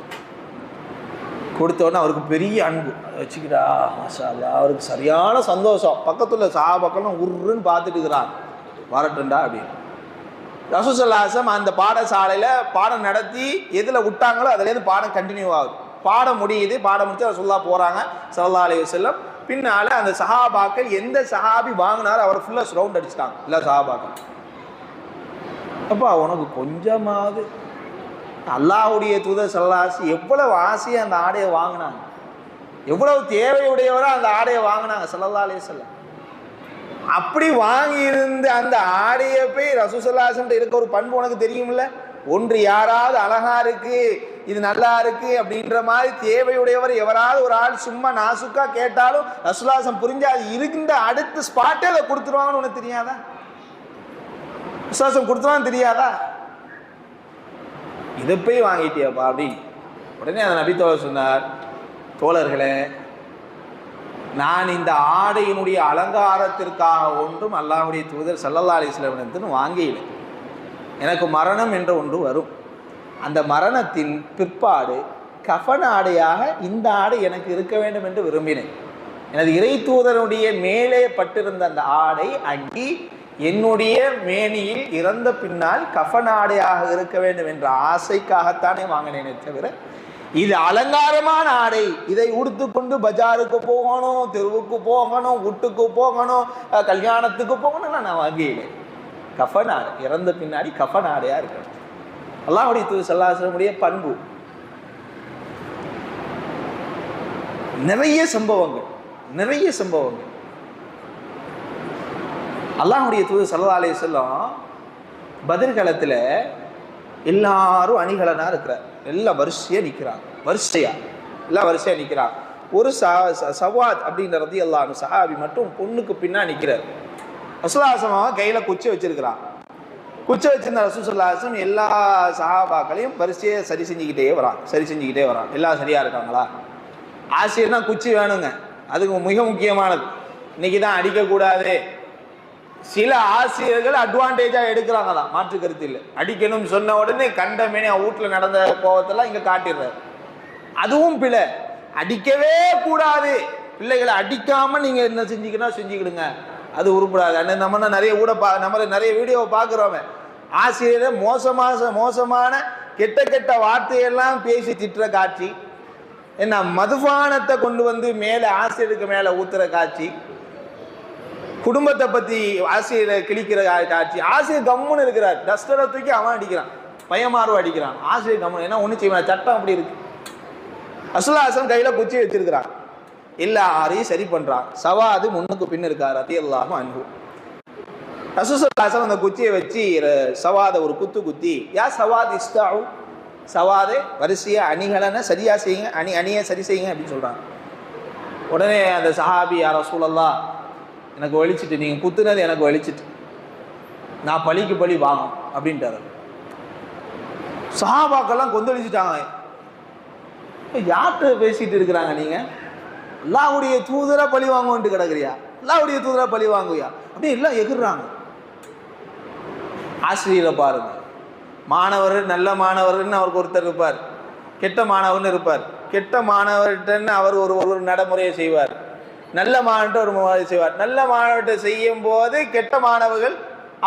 கொடுத்தோடனே அவருக்கு பெரிய அன்பு, அதை வச்சுக்கிட்டா மாஷா அல்லாஹ், அவருக்கு சரியான சந்தோஷம். பக்கத்தில் சஹாபாக்கெல்லாம் உருன்னு பார்த்துட்டு இருக்கிறான், வரட்டுண்டா அப்படின்னு. ரசூல் ஸல்லல்லாஹு அலைஹி வஸல்லம் அந்த பாடசாலையில் பாடம் நடத்தி எதில் விட்டாங்களோ அதுலேருந்து பாடம் கண்டினியூ ஆகுது. பாடம் முடியுது, பாடம் முடிச்சு ரசூலுல்லாஹ் போகிறாங்க ஸல்லல்லாஹு அலைஹி வஸல்லம். பின்னால் அந்த சஹாபாக்கள் எந்த சஹாபி வாங்கினாரோ அவரை ஃபுல்லாக ரவுண்ட் அடிச்சிட்டாங்க இல்லை சஹாபாக்கள். அப்பா உனக்கு கொஞ்சமாவது அல்லாஹ்வுடைய தூதர் ஸல்லல்லாஹு அலைஹி வஸல்லம் எவ்வளவு ஆசையாக அந்த ஆடையை வாங்கினாங்க, எவ்வளவு தேவையுடையவரோ அந்த ஆடையை வாங்கினாங்க ஸல்லல்லாஹு அலைஹி வஸல்லம். அப்படி வாங்கி இருந்த அந்த ஆடையை போய் ரசூல் ஸல்லல்லாஹு அலைஹி வஸல்லம் இருக்க ஒரு பண்பு உனக்கு தெரியுமில்ல. ஒன்று யாராவது அழகா இருக்கு, இது நல்லா இருக்கு அப்படின்ற மாதிரி தேவையுடையவர் எவராவது ஒரு ஆள் சும்மா நாசுக்கா கேட்டாலும் ரசூலுல்லாஹி அலைஹி வஸல்லம் புரிஞ்சு அது இருந்த அடுத்த ஸ்பாட்டே அதை கொடுத்துருவாங்கன்னு உனக்கு தெரியாதா? விசுவாசம் கொடுத்துருவான்னு தெரியாதா? இதை போய் வாங்கிட்டியாப்பா அப்படின்னு உடனே அந்த நபி தோழர் சொன்னார், தோழர்களே, நான் இந்த ஆடையினுடைய அலங்காரத்திற்காக ஒன்றும் அல்லாஹ்வுடைய தூதர் ஸல்லல்லாஹு அலைஹி வஸல்லம் வாங்கியில்லை. எனக்கு மரணம் என்ற ஒன்று வரும். அந்த மரணத்தின் பிற்பாடு கஃபன் ஆடையாக இந்த ஆடை எனக்கு இருக்க வேண்டும் என்று விரும்பினேன். எனது இறை தூதருடைய மேலே பட்டிருந்த அந்த ஆடை அங்கி என்னுடைய மேனியில் இறந்த பின்னால் கஃபன் ஆடையாக இருக்க வேண்டும் என்ற ஆசைக்காகத்தானே வாங்கினேனே தவிர இது அலங்காரமான ஆடை, இதை உடுத்துக்கொண்டு பஜாருக்கு போகணும், தெருவுக்கு போகணும், வீட்டுக்கு போகணும், கல்யாணத்துக்கு போகணும் நான் வாங்கியில்லை. கஃபன் ஆடை, இறந்த பின்னாடி கஃபன் ஆடையா இருக்கணும். அல்லாஹ்வுடைய தூதர் ஸல்லல்லாஹு அலைஹி வஸல்லம் பண்பு. நிறைய சம்பவங்கள் அல்லாஹ்வுடைய தூதர் ஸல்லல்லாஹு அலைஹி வஸல்லம் பத்ர் காலத்துல எல்லாரும் அணிகலனா இருக்கிறார், எல்லாம் வரிசையா நிற்கிறாங்க, வரிசையா நிற்கிறாங்க. ஒரு சவாத் அப்படின்ற ரலியல்லாஹு அன்ஹு சஹாபி மட்டும் பொண்ணுக்கு பின்னா நிற்கிறார். ரசூலுல்லாஹி ஸல்லல்லாஹு அலைஹி வஸல்லம் கையில குச்சி வச்சிருக்கிறான். குச்சி வச்சிருந்த ரசூல் ஸல்லல்லாஹு அலைஹி வஸல்லம் எல்லா சஹாபாக்களையும் வரிசையை சரி செஞ்சுக்கிட்டே வரான். எல்லாம் சரியா இருக்காங்களா? ஆசிரியர்னா குச்சி வேணுங்க, அதுக்கு மிக முக்கியமானது. இன்னைக்கு தான் அடிக்கக்கூடாது, சில ஆசிரியர்கள் அட்வான்டேஜா எடுக்கிறாங்களாம், மாற்று கருத்து இல்லை. அடிக்கணும்னு சொன்ன உடனே கண்டமேனே வீட்டில் நடந்த கோபத்தெல்லாம் இங்க காட்டிடுறாரு. அதுவும் பிழை. அடிக்கவே கூடாது. பிள்ளைகளை அடிக்காம நீங்க என்ன செஞ்சுக்கிடுங்க, அது உருப்படாது. நம்ம நிறைய வீடியோவை பார்க்குறோமே, ஆசிரியரை மோசமான கெட்ட வார்த்தையெல்லாம் பேசி திட்டுற காட்சி, என்ன மதுபானத்தை கொண்டு வந்து மேலே ஆசிரியருக்கு மேலே ஊத்துற காட்சி, குடும்பத்தை பற்றி ஆசிரியரை கிழிக்கிற காட்சி. ஆசிரியர் கம்முன்னு இருக்கிறார், டஸ்டரை தூக்கி அவன் அடிக்கிறான், பயமாறுவ அடிக்கிறான். ஆசிரியர் கம்முன்னு, ஏன்னா ஒன்றும் செய்வான், சட்டம் அப்படி இருக்கு. ரசூலுல்லாஹி கையில குச்சி வச்சிருக்கிறாங்க, எல்லாரையும் சரி பண்றாங்க. சவாது முன்னுக்கு பின் இருக்கார் ரலியல்லாஹு அன்ஹு. ரசூலுல்லாஹி அந்த குச்சியை வச்சு சவாத ஒரு குத்து குத்தி, யா சவாத் இஸ்தாஉ, சவாதே வரிசையா அணிகளன சரியா செய்யுங்க, அணியை சரி செய்யுங்க அப்படின்னு சொல்றாங்க. உடனே அந்த சஹாபி, யா ரசூலல்லாஹ் எனக்கு வலிச்சிட்டு, நீங்க குத்துனது எனக்கு வலிச்சிட்டு, நான் பழிக்கு பழி வாங்கும் அப்படின்ட்டாரு. சஹாபாக்கெல்லாம் கொந்தளிச்சுட்டாங்க. யார்கிட்ட பேசிட்டு இருக்கிறாங்க நீங்க? அல்லாஹ்வுடைய தூதரை பழி வாங்குவோன்ட்டு கிடக்குறியா? அல்லாஹ்வுடைய தூதரை பழி வாங்குவியா? அப்படியே எல்லாம் எகுறாங்க. ஆசிரியரை பாருங்க, மாணவர் நல்ல மாணவர்னு அவருக்கு ஒருத்தர் இருப்பார், கெட்ட மாணவர்னு இருப்பார். கெட்ட மாணவர்கிட்டன்னு அவர் ஒரு நடைமுறையை செய்வார், நல்ல மாணவர்கிட்ட ஒரு முறை செய்வார். நல்ல மாணவர்கிட்ட செய்யும் போது கெட்ட மாணவர்கள்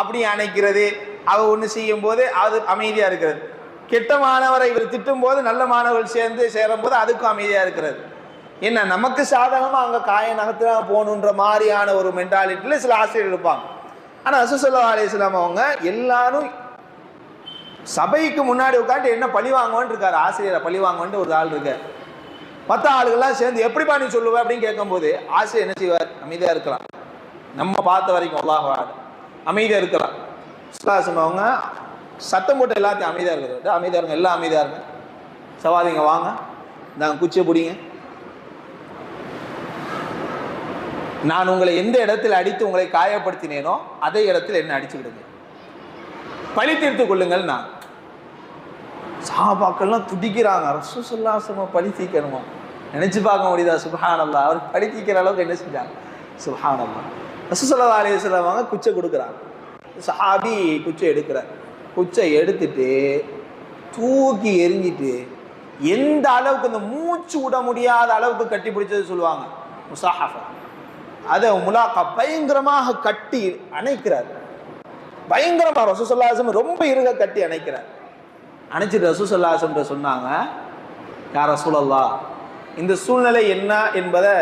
அப்படி அணைக்கிறது, அவர் ஒன்று செய்யும் போது அது அமைதியாக இருக்கிறது. கெட்ட மாணவரை இவர் திட்டும் போது நல்ல மாணவர்கள் சேர்ந்து சேரும் போது அதுக்கும் அமைதியாக இருக்கிறது. என்ன, நமக்கு சாதகமாக அங்கே காய நகர்த்து போகணுன்ற மாதிரியான ஒரு மென்டாலிட்டியில் சில ஆசிரியர் இருப்பாங்க. ஆனால் ரசூலுல்லாஹி ஸல்லல்லாஹு அலைஹி வஸல்லம் அவங்க எல்லாரும் சபைக்கு முன்னாடி உட்காந்து என்ன பழி வாங்குவான்னு இருக்காரு. ஆசிரியரை பழி வாங்குவான்ட்டு ஒரு ஆள் இருக்கார். மற்ற ஆளுகள்லாம் சேர்ந்து எப்படிப்பா நீ சொல்லுவ அப்படின்னு கேட்கும்போது ஆசிரியர் என்ன செய்வார்? அமைதியாக இருக்கலாம். நம்ம பார்த்த வரைக்கும் அல்லாஹ் அமைதியாக இருக்கலாம். அவங்க சத்தம் போட்டு எல்லாத்தையும் அமைதியாக இருக்கிறது, அமைதியாக இருங்க, எல்லாம் அமைதியாக இருங்க, சவாதிங்க வாங்க, நாங்கள் குச்சியை பிடிங்க, நான் உங்களை எந்த இடத்தில் அடித்து உங்களை காயப்படுத்தினேனோ அதே இடத்தில் என்ன அடிச்சு விடுங்க, பழி தீர்த்து கொள்ளுங்கள். நான் சஹாபாக்கள்லாம் துடிக்கிறாங்க. ரசூலுல்லாஹி ஸல்லல்லாஹு அலைஹி வஸல்லம் பழி தீர்க்கணுமா? நினைச்சு பார்க்க முடியுதா? சுப்ஹானல்லாஹ். அவர் பழி தீர்க்கிற அளவுக்கு என்ன செஞ்சாங்க? சுப்ஹானல்லாஹ். ரசூலுல்லாஹி அலைஹி வஸல்லம் அவங்க குச்சை கொடுக்குறாங்க. சஹாபி குச்சை எடுக்கிறார். குச்சை எடுத்துட்டு தூக்கி எரிஞ்சிட்டு எந்த அளவுக்கு இந்த மூச்சு விட முடியாத அளவுக்கு கட்டி பிடிச்சது சொல்லுவாங்க முசாஹஃபா, அதை முலாக்கா பயங்கரமாக கட்டி அணைக்கிறார். பயங்கரமாக ரசூலுல்லாஹி அலைஹி வஸல்லம் ரொம்ப இறுக கட்டி அணைக்கிறார். அணைச்சிட்டு ரசூலுல்லாஹி அலைஹி வஸல்லம் சொன்னாங்க, யா ரசூலல்லாஹ், இந்த சூழ்நிலை என்ன என்பதை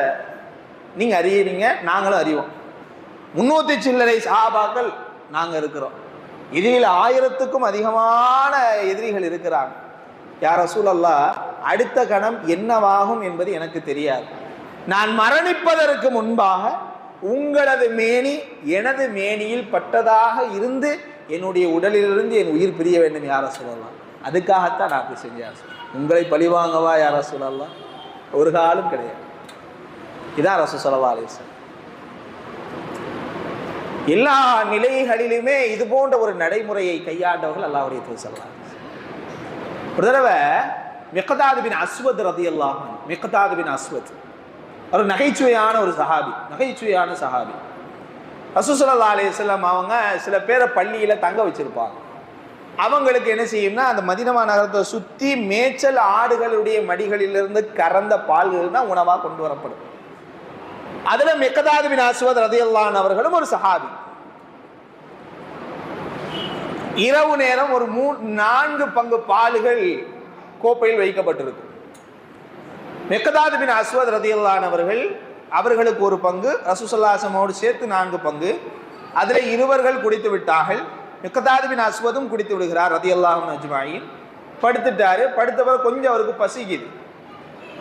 நீங்கள் அறியறீங்க, நாங்களும் அறிவோம். 300 சில்லறை சஹாபாக்கள் நாங்கள் இருக்கிறோம், இதில் 1000க்கும் அதிகமான எதிரிகள் இருக்கிறாங்க. யா ரசூலல்லாஹ், அடுத்த கணம் என்னவாகும் என்பது எனக்கு தெரியாது. நான் மரணிப்பதற்கு முன்பாக உங்களது மேனி எனது மேனியில் பட்டதாக இருந்து என்னுடைய உடலிலிருந்து என் உயிர் பிரிய வேண்டும் யா ரசூலல்லாஹ். அதுக்காகத்தான் நான் அப்படி செஞ்சேன். உங்களை பழிவாங்கவா யா ரசூலல்லாஹ்? ஒரு காலம் கிடையாது. இதான் ரசூல் ஸல்லல்லாஹு அலைஹி வஸல்லம். எல்லா நிலைகளிலுமே இது போன்ற ஒரு நடைமுறையை கையாண்டவர்கள் அல்லாஹ்வுடைய தூதர் ஸல்லல்லாஹு அலைஹி வஸல்லம். ஒரு தடவை மிக்தாத் பின் அஸ்வத் ரலியல்லாஹு அன்ஹு, மிக்தாத் பின் அஸ்வத் ஒரு நகைச்சுவையான ஒரு சஹாபி, நகைச்சுவையான சஹாபி. ரசூல் ஸல்லல்லாஹு அலைஹி வஸல்லம் அவங்க சில பேரை பள்ளியில் தங்க வச்சிருப்பாங்க. அவங்களுக்கு என்ன செய்யும்னா, அந்த மதீனா நகரத்தை சுற்றி மேய்ச்சல் ஆடுகளுடைய மடிகளிலிருந்து கறந்த பால்கள் தான் உணவாக கொண்டு வரப்படும். அதில் மிக்தாத் பின் அஸ்வத் ரலியல்லாஹு அன்ஹு அவர்களும் ஒரு சஹாபி. இரவு நேரம் ஒரு 4 பங்கு பால்கள் கோப்பையில் வைக்கப்பட்டிருக்கும். மிக்தாத் பின் அஸ்வத் ரலியல்லாஹு அன்ஹு அவர்கள், அவர்களுக்கு ஒரு பங்கு, ரசூல் ஸல்லல்லாஹு அலைஹி வஸல்லம் சேர்த்து 4 பங்கு. அதில் இருவர்கள் குடித்து விட்டார்கள். மிக்தாத் பின் அஸ்வதும் குடித்து விடுகிறார் ரலியல்லாஹு அன்ஹு அஜ்மாயின். படுத்துட்டாரு. படுத்தவர் கொஞ்சம் அவருக்கு பசிக்குது.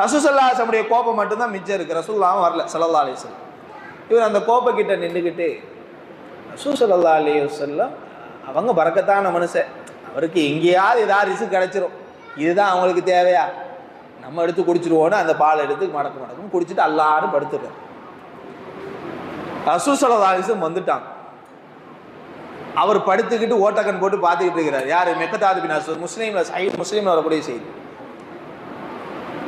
ரசூல் ஸல்லல்லாஹு அலைஹி வஸல்லம் கோப்பை மட்டும்தான் மிச்சம் இருக்கு. ரசூலுல்லாஹ் வரல ஸல்லல்லாஹு அலைஹி வஸல்லம். இவர் அந்த கோப்பை கிட்ட நின்றுக்கிட்டு, ரசூல் ஸல்லல்லாஹு அலைஹி வஸல்லம் அவங்க பரக்கத்தான மனுஷன், அவருக்கு எங்கேயாவது ஏதாவது ரிஸ்க் கிடைச்சிரும், இதுதான் அவங்களுக்கு தேவையா, நம்ம எடுத்து குடிச்சிருவோன்னு அந்த பால் எடுத்து மடக்கும் குடிச்சிட்டு எல்லாரும் படுத்துட்டார். ரசூல் ஸல்லல்லாஹு அலைஹி வஸல்லம் வந்துட்டாங்க. அவர் படுத்துக்கிட்டு ஓட்டக்கன் போட்டு பார்த்துக்கிட்டு இருக்கிறார். யார்? மிக்தாத் பின் அஸ்வத். முஸ்லீம்ல சஹீஹ் முஸ்லீம்ல வரக்கூடிய செய்தி.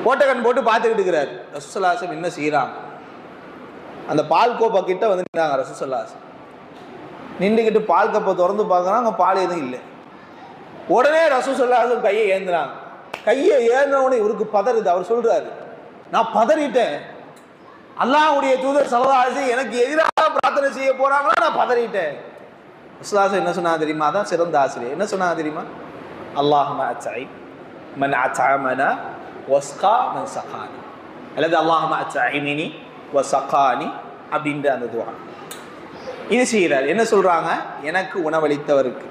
ஓட்டக்கன் போட்டு பார்த்துக்கிட்டு இருக்கிறார். ரசூல் ஸல்லல்லாஹு அலைஹி வஸல்லம் என்ன செய்கிறாங்க? அந்த பால் கோப்பை கிட்ட வந்து நின்றாங்க. ரசூல் ஸல்லல்லாஹு அலைஹி வஸல்லம் நின்றுக்கிட்டு பால் கப்பை திறந்து பார்க்குறாங்க, பால் எதுவும் இல்லை. உடனே ரசூல் ஸல்லல்லாஹு அலைஹி வஸல்லம் கையை ஏந்துறாங்க. கையை ஏறினவுடனே இவருக்கு பதறுது. அவர் சொல்றாரு, நான் பதறிட்டேன், அல்லாஹ்வுடைய தூதர் ஸல்லல்லாஹு அலைஹி வஸல்லம் எனக்கு எதிராக பிரார்த்தனை செய்ய போறாங்களா, நான் பதறிட்டேன். ரசூலுல்லாஹி என்ன சொன்னாங்க தெரியுமா? அதான் சிறந்த ஆசிரியர். என்ன சொன்னாங்க தெரியுமா? அல்லாஹும்ம அத்இ மன் அத்அமனா வஸ்கா மன் சகானி, அல்லது அல்லாஹும்ம அத்இமினி வஸகானி அப்படின்ற அந்த துஆ இது செய்கிறார். என்ன சொல்றாங்க? எனக்கு உணவளித்தவருக்கு,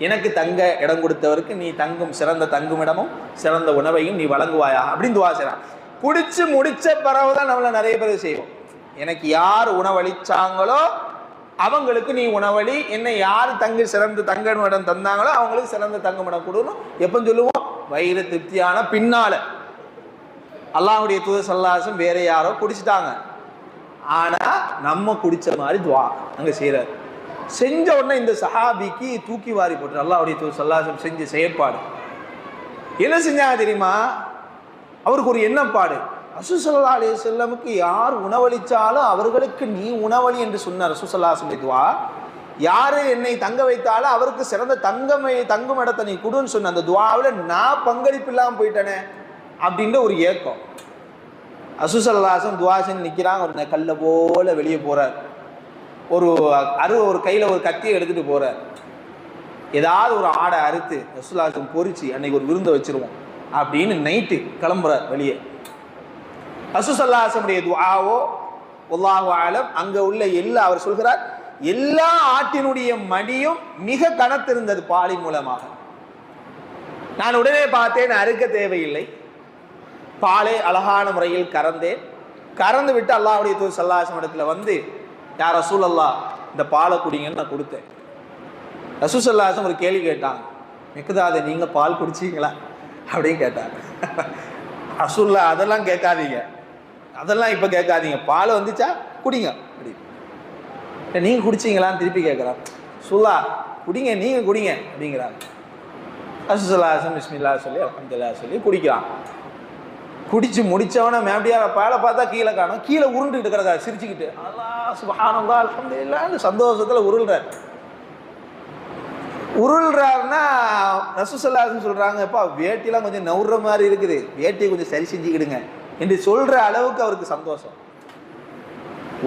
எனக்கு தங்க இடம் கொடுத்தவருக்கு நீ தங்கும் சிறந்த தங்குமிடமும் சிறந்த உணவையும் நீ வழங்குவாயா அப்படின்னு துவா செய்றான். குடிச்சு முடிச்ச பிறகுதான் நம்மள நிறைய பேர் செய்வோம். எனக்கு யார் உணவளிச்சாங்களோ அவங்களுக்கு நீ உணவளி, என்னை யார் சிறந்த தங்குமிடம் தந்தாங்களோ அவங்களுக்கு சிறந்த தங்குமிடம் கொடுக்கணும் எப்ப சொல்லுவோம்? வயிறு திருப்தியான பின்னால. அல்லாஹ்வுடைய தூதர் ஸல்லல்லாஹு அலைஹி வஸல்லம் வேற யாரோ குடிச்சிட்டாங்க, ஆனா நம்ம குடிச்ச மாதிரி துவா அங்க செய்யறாரு. செஞ்ச உடனே இந்த சஹாபிக்கு தூக்கி வாரி போட்டு அல்லாஹ்வுடைய தூதர் ஸல்லல்லாஹு அலைஹி வஸல்லம் செஞ்ச செயற்பாடு என்ன செஞ்சாங்க தெரியுமா? அவருக்கு ஒரு எண்ணப்பாடு. ரசூல் ஸல்லல்லாஹு அலைஹி வஸல்லமுக்கு யார் உணவளிச்சாலும் அவர்களுக்கு நீ உணவளி என்று சொன்னார் ரசூல் ஸல்லல்லாஹு அலைஹி வஸல்லம். துவா யாரு என்னை தங்க வைத்தாலும் அவருக்கு சிறந்த தங்கும் இடத்தை நீ கொடுன்னு சொன்ன அந்த துவாவில் நான் பங்களிப்பு இல்லாமல் போயிட்டேனே அப்படின்ற ஒரு ஏக்கம். ரசூல் ஸல்லல்லாஹு அலைஹி வஸல்லம் துவா செஞ்சு நிற்கிறாங்க. ஒரு கல்லை போல வெளியே போறார். ஒரு கையில் ஒரு கத்தியை எடுத்துட்டு போறார். ஏதாவது ஒரு ஆடை அறுத்து ரசூலுல்லாஹி ஸல்லல்லாஹு அலைஹி வஸல்லம் பொரிச்சு அன்னைக்கு ஒரு விருந்தை வச்சிருவோம் அப்படின்னு நைட்டு கிளம்புறார் வெளியே. ரசூல் ஸல்லல்லாஹு அலைஹி வஸல்லம் துஆவோ வல்லாஹு அலம் அங்க உள்ள அவர் சொல்கிறார் எல்லா ஆட்டினுடைய மடியும் மிக கனத்திருந்தது பாலின் மூலமாக. நான் உடனே பார்த்தேன், அறுக்க தேவையில்லை, பாலை அழகான முறையில் கறந்து விட்டு அல்லாஹ்வுடைய தூதர் ஸல்லல்லாஹு அலைஹி வஸல்லம் இடத்துல வந்து யார் ரசூலல்லாஹ் இந்த பாலை குடிங்கன்னு நான் கொடுத்தேன். ரசூல் ஸல்லல்லாஹு அலைஹி வஸல்லம் ஒரு கேள்வி கேட்டாங்க, மிக்தாதே நீங்க பால் குடிச்சீங்களா அப்படின்னு கேட்டாங்க. ரசூலுல்லாஹ் அதெல்லாம் கேட்காதீங்க, அதெல்லாம் இப்போ கேட்காதீங்க, பால் வந்துச்சா குடிங்க அப்படி. நீங்கள் குடிச்சிங்களான்னு திருப்பி கேட்குறான். சுல்லா குடிங்க, நீங்கள் குடிங்க அப்படிங்கிறாங்க. ரசூல் ஸல்லல்லாஹு அலைஹி வஸல்லம் பிஸ்மில்லாஹ் சொல்லி அல்ஹம்துலில்லாஹ் சொல்லி குடிக்கிறான். குடிச்சு முடிச்சவன மேபடியார பாலை பார்த்தா கீழே காணும், கீழே உருண்டுக்கிட்டு கிடக்கா சிரிச்சுக்கிட்டு அல்லாஹ் சுப்ஹானல்லாஹ் அல்ஹம்துலில்லாஹ் சந்தோஷத்தில் உருள்றாருன்னா ரசூல் ஸல்லல்லாஹு அலைஹி வஸல்லம் சொல்கிறாங்க, எப்பா வேட்டிலாம் கொஞ்சம் நவுற மாதிரி இருக்குது, வேட்டியை கொஞ்சம் சரி செஞ்சுக்கிடுங்க என்று சொல்கிற அளவுக்கு அவருக்கு சந்தோஷம்.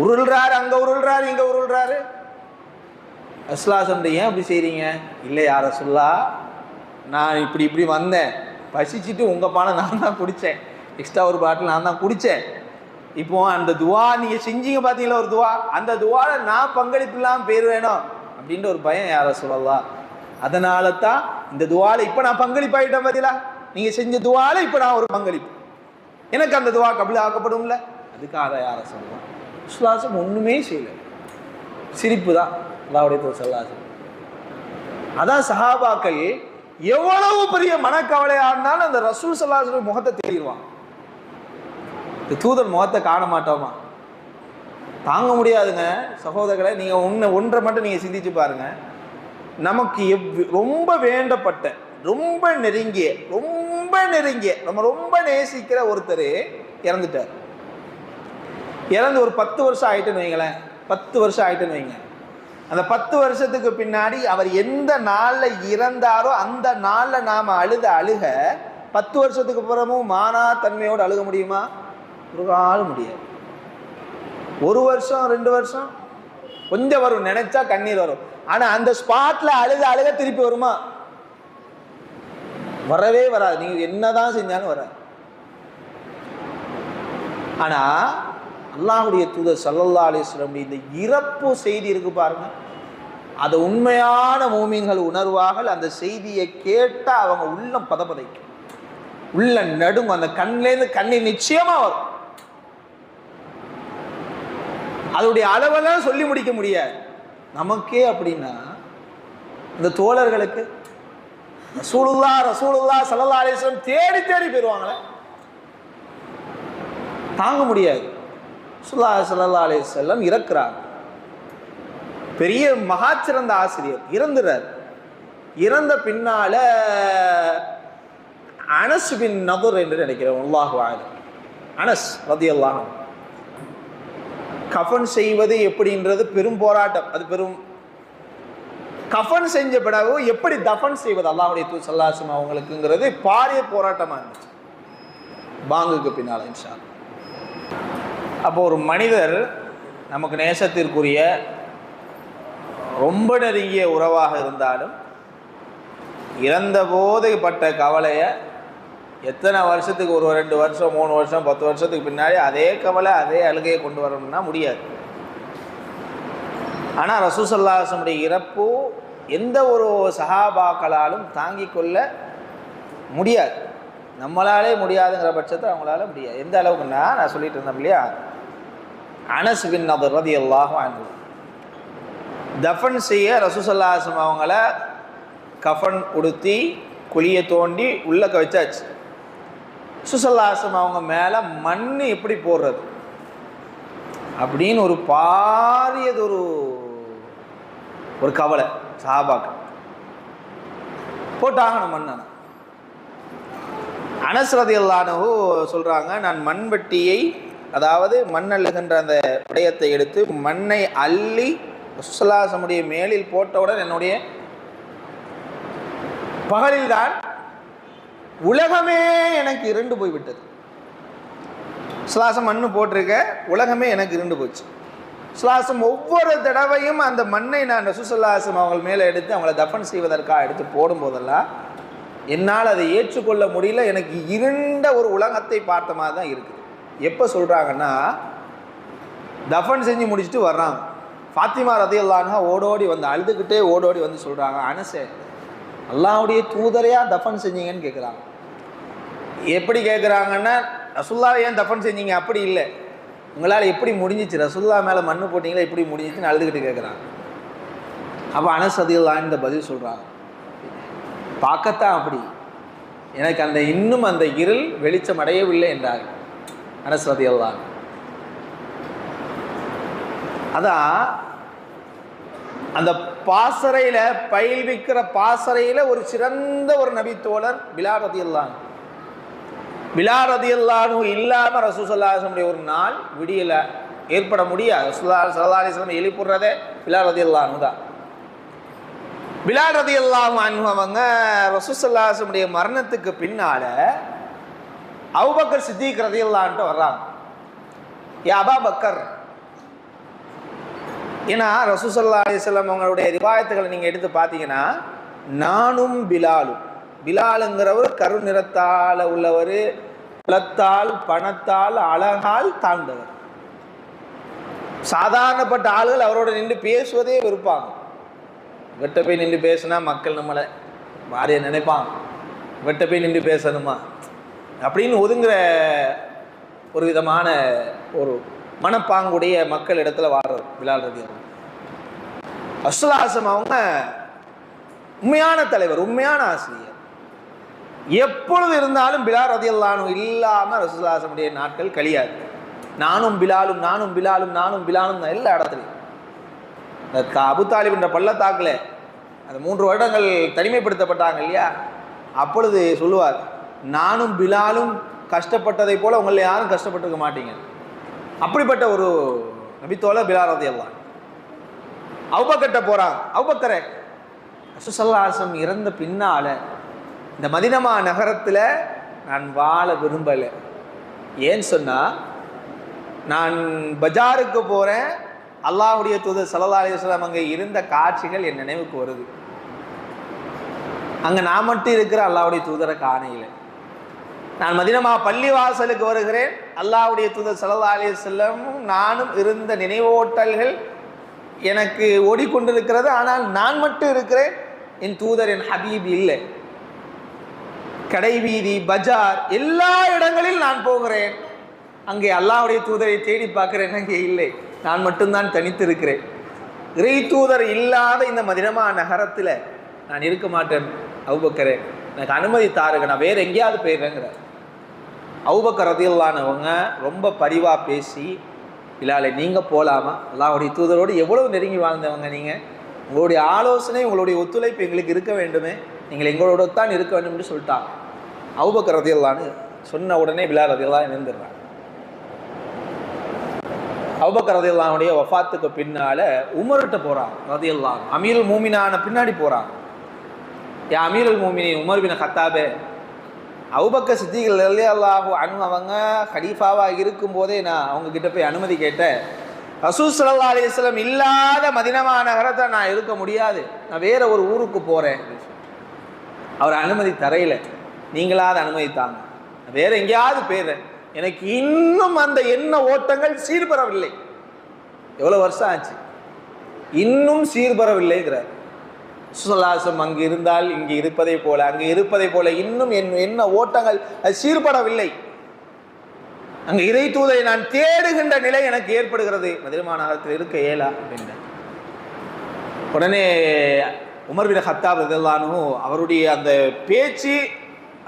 உருள்றாரு, அங்கே உருள்றாரு, இங்கே உருள்றாரு. அஸ்லாசம் ஏன் அப்படி செய்கிறீங்க? இல்லை யார் ரசூலுல்லாஹ், நான் இப்படி வந்தேன், பசிச்சுட்டு உங்கள் பானை நான் தான் குடித்தேன், எக்ஸ்ட்ரா ஒரு பாட்டில் நான் தான் குடித்தேன். இப்போ அந்த துவா நீங்கள் செஞ்சீங்க பார்த்தீங்களா ஒரு துவா, அந்த துவாவில் நான் பங்களிப்பு இல்லாமல் பேர் வேணும் அப்படின்ற ஒரு பயம் யார் ரசூலுல்லாஹ். அதனால தான் இந்த துவாவில் இப்போ நான் பங்களிப்பாயிட்டேன் பார்த்தீங்களா, நீங்கள் செஞ்ச துவாவில் இப்போ நான் ஒரு பங்களிப்பு, எனக்கு அந்த துவா கபில் ஆக்கப்படும்ல, அதுக்காக யார் ரசூலுல்லாஹ். விசுவாசம் ஒன்றுமே செய்யலை, சிரிப்பு தான் அல்லாஹ்வுடைய தூதர் ஸல்லல்லாஹு அலைஹி வஸல்லம். அதான் சஹாபாக்கள் எவ்வளவு பெரிய மனக்கவலையாக இருந்தாலும் அந்த ரசூல் ஸல்லல்லாஹு அலைஹி வஸல்லம் முகத்தை தேடிடுவாங்க. இந்த தூதர் முகத்தை காண மாட்டோமா? தாங்க முடியாதுங்க சகோதரர்களை. நீங்கள் ஒன்றை மட்டும் நீங்கள் சிந்திச்சு பாருங்க, நமக்கு ரொம்ப வேண்டப்பட்ட ரொம்ப நெருங்கிய நம்ம ரொம்ப நேசிக்கிற ஒருத்தர் இறந்துட்டார். இறந்து ஒரு 10 வருஷம் ஆயிட்டுன்னு வைங்களேன், 10 வருஷம் ஆயிட்டுன்னு வைங்க. அந்த 10 வருஷத்துக்கு பின்னாடி அவர் எந்த நாளில் இறந்தாரோ அந்த நாளில் நாம் அழுக 10 வருஷத்துக்கு அப்புறமும் மானா தன்மையோடு அழுக முடியுமா? ஒரு காலம் முடியாது. 1 வருஷம் 2 வருஷம் கொஞ்சம் வரும், நினைச்சா கண்ணீர் வரும். ஆனால் அந்த ஸ்பாட்ல அழுக திருப்பி வருமா? வரவே வராது. நீங்கள் என்னதான் செஞ்சாலும் வராது. ஆனால் அல்லாஹ்வுடைய தூதர் ஸல்லல்லாஹு அலைஹி வஸல்லம் இந்த இறப்பு செய்தி இருக்கு பாருங்க, அது உண்மையான மூமின்கள் உணர்வார்கள். அந்த செய்தியை கேட்டால் அவங்க உள்ளம் பதப்பதைக்கும், உள்ள நடுங்கும், அந்த கண்ணிலேருந்து கண்ணீர் நிச்சயமா வரும். அதோடைய அளவெல்லாம் சொல்லி முடிக்க முடியாது நமக்கே. அப்படின்னா இந்த தோழர்களுக்கு ரசூலுல்லாஹ் ஸல்லல்லாஹு அலைஹி வஸல்லம் தேடி போயிடுவாங்களே, தாங்க முடியாது. ஸல்லல்லாஹு அலைஹி வஸல்லம் இறக்குறாங்க. பெரிய மகாச்சிறந்த ஆசிரியர் இறந்துறார். இறந்த பின்னால அனஸ் பின் நதுர் என்று நினைக்கிறேன், அல்லாஹு அலம், அனஸ் ரலியல்லாஹு அன்ஹு, கஃபன் செய்வது எப்படின்றது பெரும் போராட்டம். அது பெரும் கஃபன் செஞ்ச பிறகு எப்படி தஃபன் செய்வது அல்லாஹ்வுடைய தூதர் ஸல்லல்லாஹு அலைஹி வஸல்லம் அவங்களுக்குங்கிறது பாரிய போராட்டமாக இருந்துச்சு பாங்குக்கு பின்னால் இன்ஷா அல்லாஹ். அப்போ ஒரு மனிதர் நமக்கு நேசத்திற்குரிய ரொம்ப நெருங்கிய உறவாக இருந்தாலும் இறந்த போது பட்ட கவலையை எத்தனை வருஷத்துக்கு, 1 2 வருஷம் 3 வருஷம் 10 வருஷத்துக்கு பின்னாடி அதே கவலை அதே அழுகையை கொண்டு வரணும்னா முடியாது. ஆனால் ரசூல் ஸல்லல்லாஹு அலைஹி வஸல்லம் இறப்பு எந்த ஒரு சஹாபாக்களாலும் தாங்கிக் கொள்ள முடியாது. நம்மளாலே முடியாதுங்கிற பட்சத்தை அவங்களால முடியாது. எந்த அளவுக்குன்னா, நான் சொல்லிட்டு இருந்தேன் இல்லையா, அனஸ் பின் நதர் ரலியல்லாஹு அன்ஹு தஃபன் செய்ய ரசூலுல்லாஹி ஸல்லல்லாஹு அலைஹி வஸல்லம் அவங்கள கஃபன் உடுத்தி குழியை தோண்டி உள்ளக்க வச்சாச்சு. ரசூலுல்லாஹி ஸல்லல்லாஹு அலைஹி வஸல்லம் அவங்க மேலே மண் எப்படி போடுறது அப்படின்னு ஒரு பாரியது ஒரு கவலை சஹாபாக்கள். போட்டாகணும் மண்ணை. அனஸ் ரலியல்லாஹு அன்ஹு சொல்கிறாங்க, நான் மண்வெட்டியை, அதாவது மண் அள்ளுகின்ற அந்த விடயத்தை எடுத்து மண்ணை அள்ளி ரசூலுல்லாஹி ஸல்லல்லாஹு அலைஹி வஸல்லம் மேலில் போட்டவுடன் என்னுடைய பகலில்தான் உலகமே எனக்கு இருண்டு போய்விட்டது. சுலாசம் மண்ணு போட்டிருக்க, உலகமே எனக்கு இருண்டு போச்சு. சுலாசம் ஒவ்வொரு தடவையும் அந்த மண்ணை நான் ரசூலுல்லாஹி அவங்க மேலே எடுத்து அவங்கள தஃபன் செய்வதற்காக எடுத்து போடும்போதெல்லாம் என்னால் அதை ஏற்றுக்கொள்ள முடியல. எனக்கு இருண்ட ஒரு உலகத்தை பார்த்த மாதிரி தான் இருக்குது. எப்போ சொல்கிறாங்கன்னா, தஃபன் செஞ்சு முடிச்சுட்டு வர்றாங்க. ஃபாத்திமா ரலியல்லாஹு அன்ஹா ஓடோடி வந்து அழுதுகிட்டே ஓடோடி வந்து சொல்கிறாங்க, அனஸே, அல்லாஹ்வுடைய தூதரையா தஃபன் செஞ்சீங்கன்னு கேட்குறாங்க. எப்படி கேட்குறாங்கன்னா, ரசூலுல்லாஹ் ஏன் தஃபன் செஞ்சீங்க அப்படி இல்லை, உங்களால் எப்படி முடிஞ்சிச்சு, ரசூலுல்லாஹ் மேலே மண்ணு போட்டிங்களா எப்படி முடிஞ்சிச்சுன்னு அழுதுகிட்டு கேட்குறாங்க. அப்போ அனஸ் ரலியல்லாஹு அன்ஹு இந்த பதில் சொல்கிறாங்க, பார்க்கத்தான் அப்படி, எனக்கு அந்த இன்னும் அந்த இருள் வெளிச்சம் அடையவில்லை என்றார்கள் அனஸ் ரலியல்லாஹு அன்ஹு. அதான் அந்த பாசறையில் பயில்விக்கிற பாசறையில் ஒரு சிறந்த ஒரு நபி தோழர் பிலால் ரலியல்லாஹு அன்ஹு. பிலால் ரலியல்லாஹு அன்ஹு இல்லாமல் ரசூலுல்லாஹி ஸல்லல்லாஹு அலைஹி வஸல்லம் ஒரு நாள் விடியல ஏற்பட முடியாது. ரசூலுல்லாஹி ஸல்லல்லாஹு அலைஹி வஸல்லம் எழுப்புறதே பிலால் ரலியல்லாஹு அன்ஹு தான். பிலால் ரலியல்லாஹு அன்ஹு அவங்க ரசூலுல்லாஹி ஸல்லல்லாஹு அலைஹி வஸல்லம் மரணத்துக்கு பின்னால் அபூபக்கர் சித்திக் ரலியல்லாஹு அன்ஹு வர்றாங்க. யா அபா பக்கர், ஏன்னா ரசூலுல்லாஹி அலைஹி வஸல்லம் அவங்களுடைய ரிவாயத்துகளை நீங்கள் எடுத்து பார்த்தீங்கன்னா, நானும் பிலாலும், பிலாலுங்கிறவர் கரு நிறத்தால் உள்ளவர், குலத்தால் பணத்தால் அழகால் தாழ்ந்தவர். சாதாரணப்பட்ட ஆளுகள் அவரோட நின்று பேசுவதே விருப்பாங்க. வெட்ட போய் நின்று பேசுனா மக்கள் நம்மளை மாறிய நினைப்பாங்க, வெட்ட போய் நின்று பேசணுமா அப்படின்னு ஒதுங்குற ஒரு விதமான ஒரு மனப்பாங்குடைய மக்கள் இடத்துல வாழ்றார் பிலால் ரலியல்லாஹு அன்ஹு. ரசூலுல்லாஹி அவங்க உண்மையான தலைவர், உண்மையான ஆசிரியர். எப்பொழுது இருந்தாலும் பிலால் ரலியல்லாஹு அன்ஹு இல்லாமல் ரசூலுல்லாஹி நாட்கள் கழியாது. நானும் பிலாலும் நானும் பிலாலும் நானும் பிலாலும் தான் எல்லா இடத்துலையும். அபு தாலிப் என்ற பள்ளத்தாக்கில் அந்த 3 வருடங்கள் தனிமைப்படுத்தப்பட்டாங்க இல்லையா, அப்பொழுது சொல்லுவார், நானும் பிலாலும் கஷ்டப்பட்டதை போல உங்களை யாரும் கஷ்டப்பட்டிருக்க மாட்டீங்க. அப்படிப்பட்ட ஒரு நபித்தோழர் பிலால் ரலியல்லாஹு அன்ஹு. அபூபக்கர்ட்ட போகிறாங்க. அபூபக்கரே, ரசூலுல்லாஹி ஸல்லல்லாஹு அலைஹி வஸல்லம் இறந்த பின்னால் இந்த மதீனா நகரத்தில் நான் வாழ விரும்பலை. ஏன்னு சொன்னால், நான் பஜாருக்கு போகிறேன், அல்லாஹ்வுடைய தூதர் ஸல்லல்லாஹு அலைஹி வஸல்லம் அங்கே இருந்த காட்சிகள் என் நினைவுக்கு வருது. அங்கே நான் மட்டும் இருக்கிற அல்லாஹ்வுடைய தூதரை காணையில். நான் மதீனா பள்ளிவாசலுக்கு வருகிறேன், அல்லாஹ்வுடைய தூதர் ஸல்லல்லாஹு அலைஹி வஸல்லம் நானும் இருந்த நினைவோட்டல்கள் எனக்கு ஓடிக்கொண்டிருக்கிறது. ஆனால் நான் மட்டும் இருக்கிறேன், என் தூதர் என் ஹபீப் இல்லை. கடைவீதி, பஜார், எல்லா இடங்களில் நான் போகிறேன், அங்கே அல்லாஹ்வுடைய தூதரை தேடி பார்க்கிறேன், அங்கே இல்லை, நான் மட்டும்தான் தனித்து இருக்கிறேன். இறை தூதர் இல்லாத இந்த மதீனா நகரத்தில் நான் இருக்க மாட்டேன். அபூபக்கரே, எனக்கு அனுமதி தாருங்க, நான் வேறு எங்கேயாவது போயிடுறேங்கிறார். அபூபக்கர் ரலியல்லாஹு அன்ஹு அவங்க ரொம்ப பரிவாக பேசி, பிலாலே நீங்கள் போகலாமா, அல்லாஹ்வுடைய தூதரோடு எவ்வளவு நெருங்கி வாழ்ந்தவங்க நீங்கள், உங்களுடைய ஆலோசனை உங்களுடைய ஒத்துழைப்பு எங்களுக்கு இருக்க வேண்டுமே, நீங்கள் எங்களோட தான் இருக்க வேண்டும் என்று சொல்லிட்டாங்க. அபூபக்கர் ரலியல்லாஹு அன்ஹு சொன்ன உடனே பிலால் ரலியல்லாஹு அன்ஹு எழுந்துடுறாங்க. அபூபக்கர் ரலியல்லாஹு அன்ஹுடைய வஃபாத்துக்கு பின்னால் உமர்கிட்ட போகிறாங்க ரலியல்லாஹு அன்ஹு. அமீருல் மூமினான பின்னாடி போகிறாங்க. யா அமீருல் மூமினீன் உமர் பின் கத்தாபே, அபூபக்கர் சித்திக் ரலியல்லாஹு அன்ஹு அவங்க கலீஃபாவாக இருக்கும்போதே நான் அவங்கக்கிட்ட போய் அனுமதி கேட்டேன். ரசூல் ஸல்லல்லாஹு அலைஹி வஸல்லம் இல்லாத மதீனா நகரத்தை நான் இருக்க முடியாது, நான் வேறு ஒரு ஊருக்கு போகிறேன். அவர் அனுமதி தரையில், நீங்களாவது அனுமதி தாங்க, வேறு எங்கேயாவது போயிடுறேன், எனக்கு இன்னும் அந்த எண்ண ஓட்டங்கள் சீர்பெறவில்லை. எவ்வளோ வருஷம் ஆச்சு, இன்னும் சீர்பெறவில்லைங்கிறார். சுல்லாசம் அங்கு இருந்தால் இங்கு இருப்பதை போல, அங்கு இருப்பதை போல இன்னும் என்ன ஓட்டங்கள் அது சீர்படவில்லை. அங்கு இறை தூதரை நான் தேடுகின்ற நிலை எனக்கு ஏற்படுகிறது. மதீனா நகரத்தில் இருக்க இயலா அப்படின்னு உடனே உமர் பின் கத்தாப் ரலியல்லாஹு அன்ஹு அவருடைய அந்த பேச்சு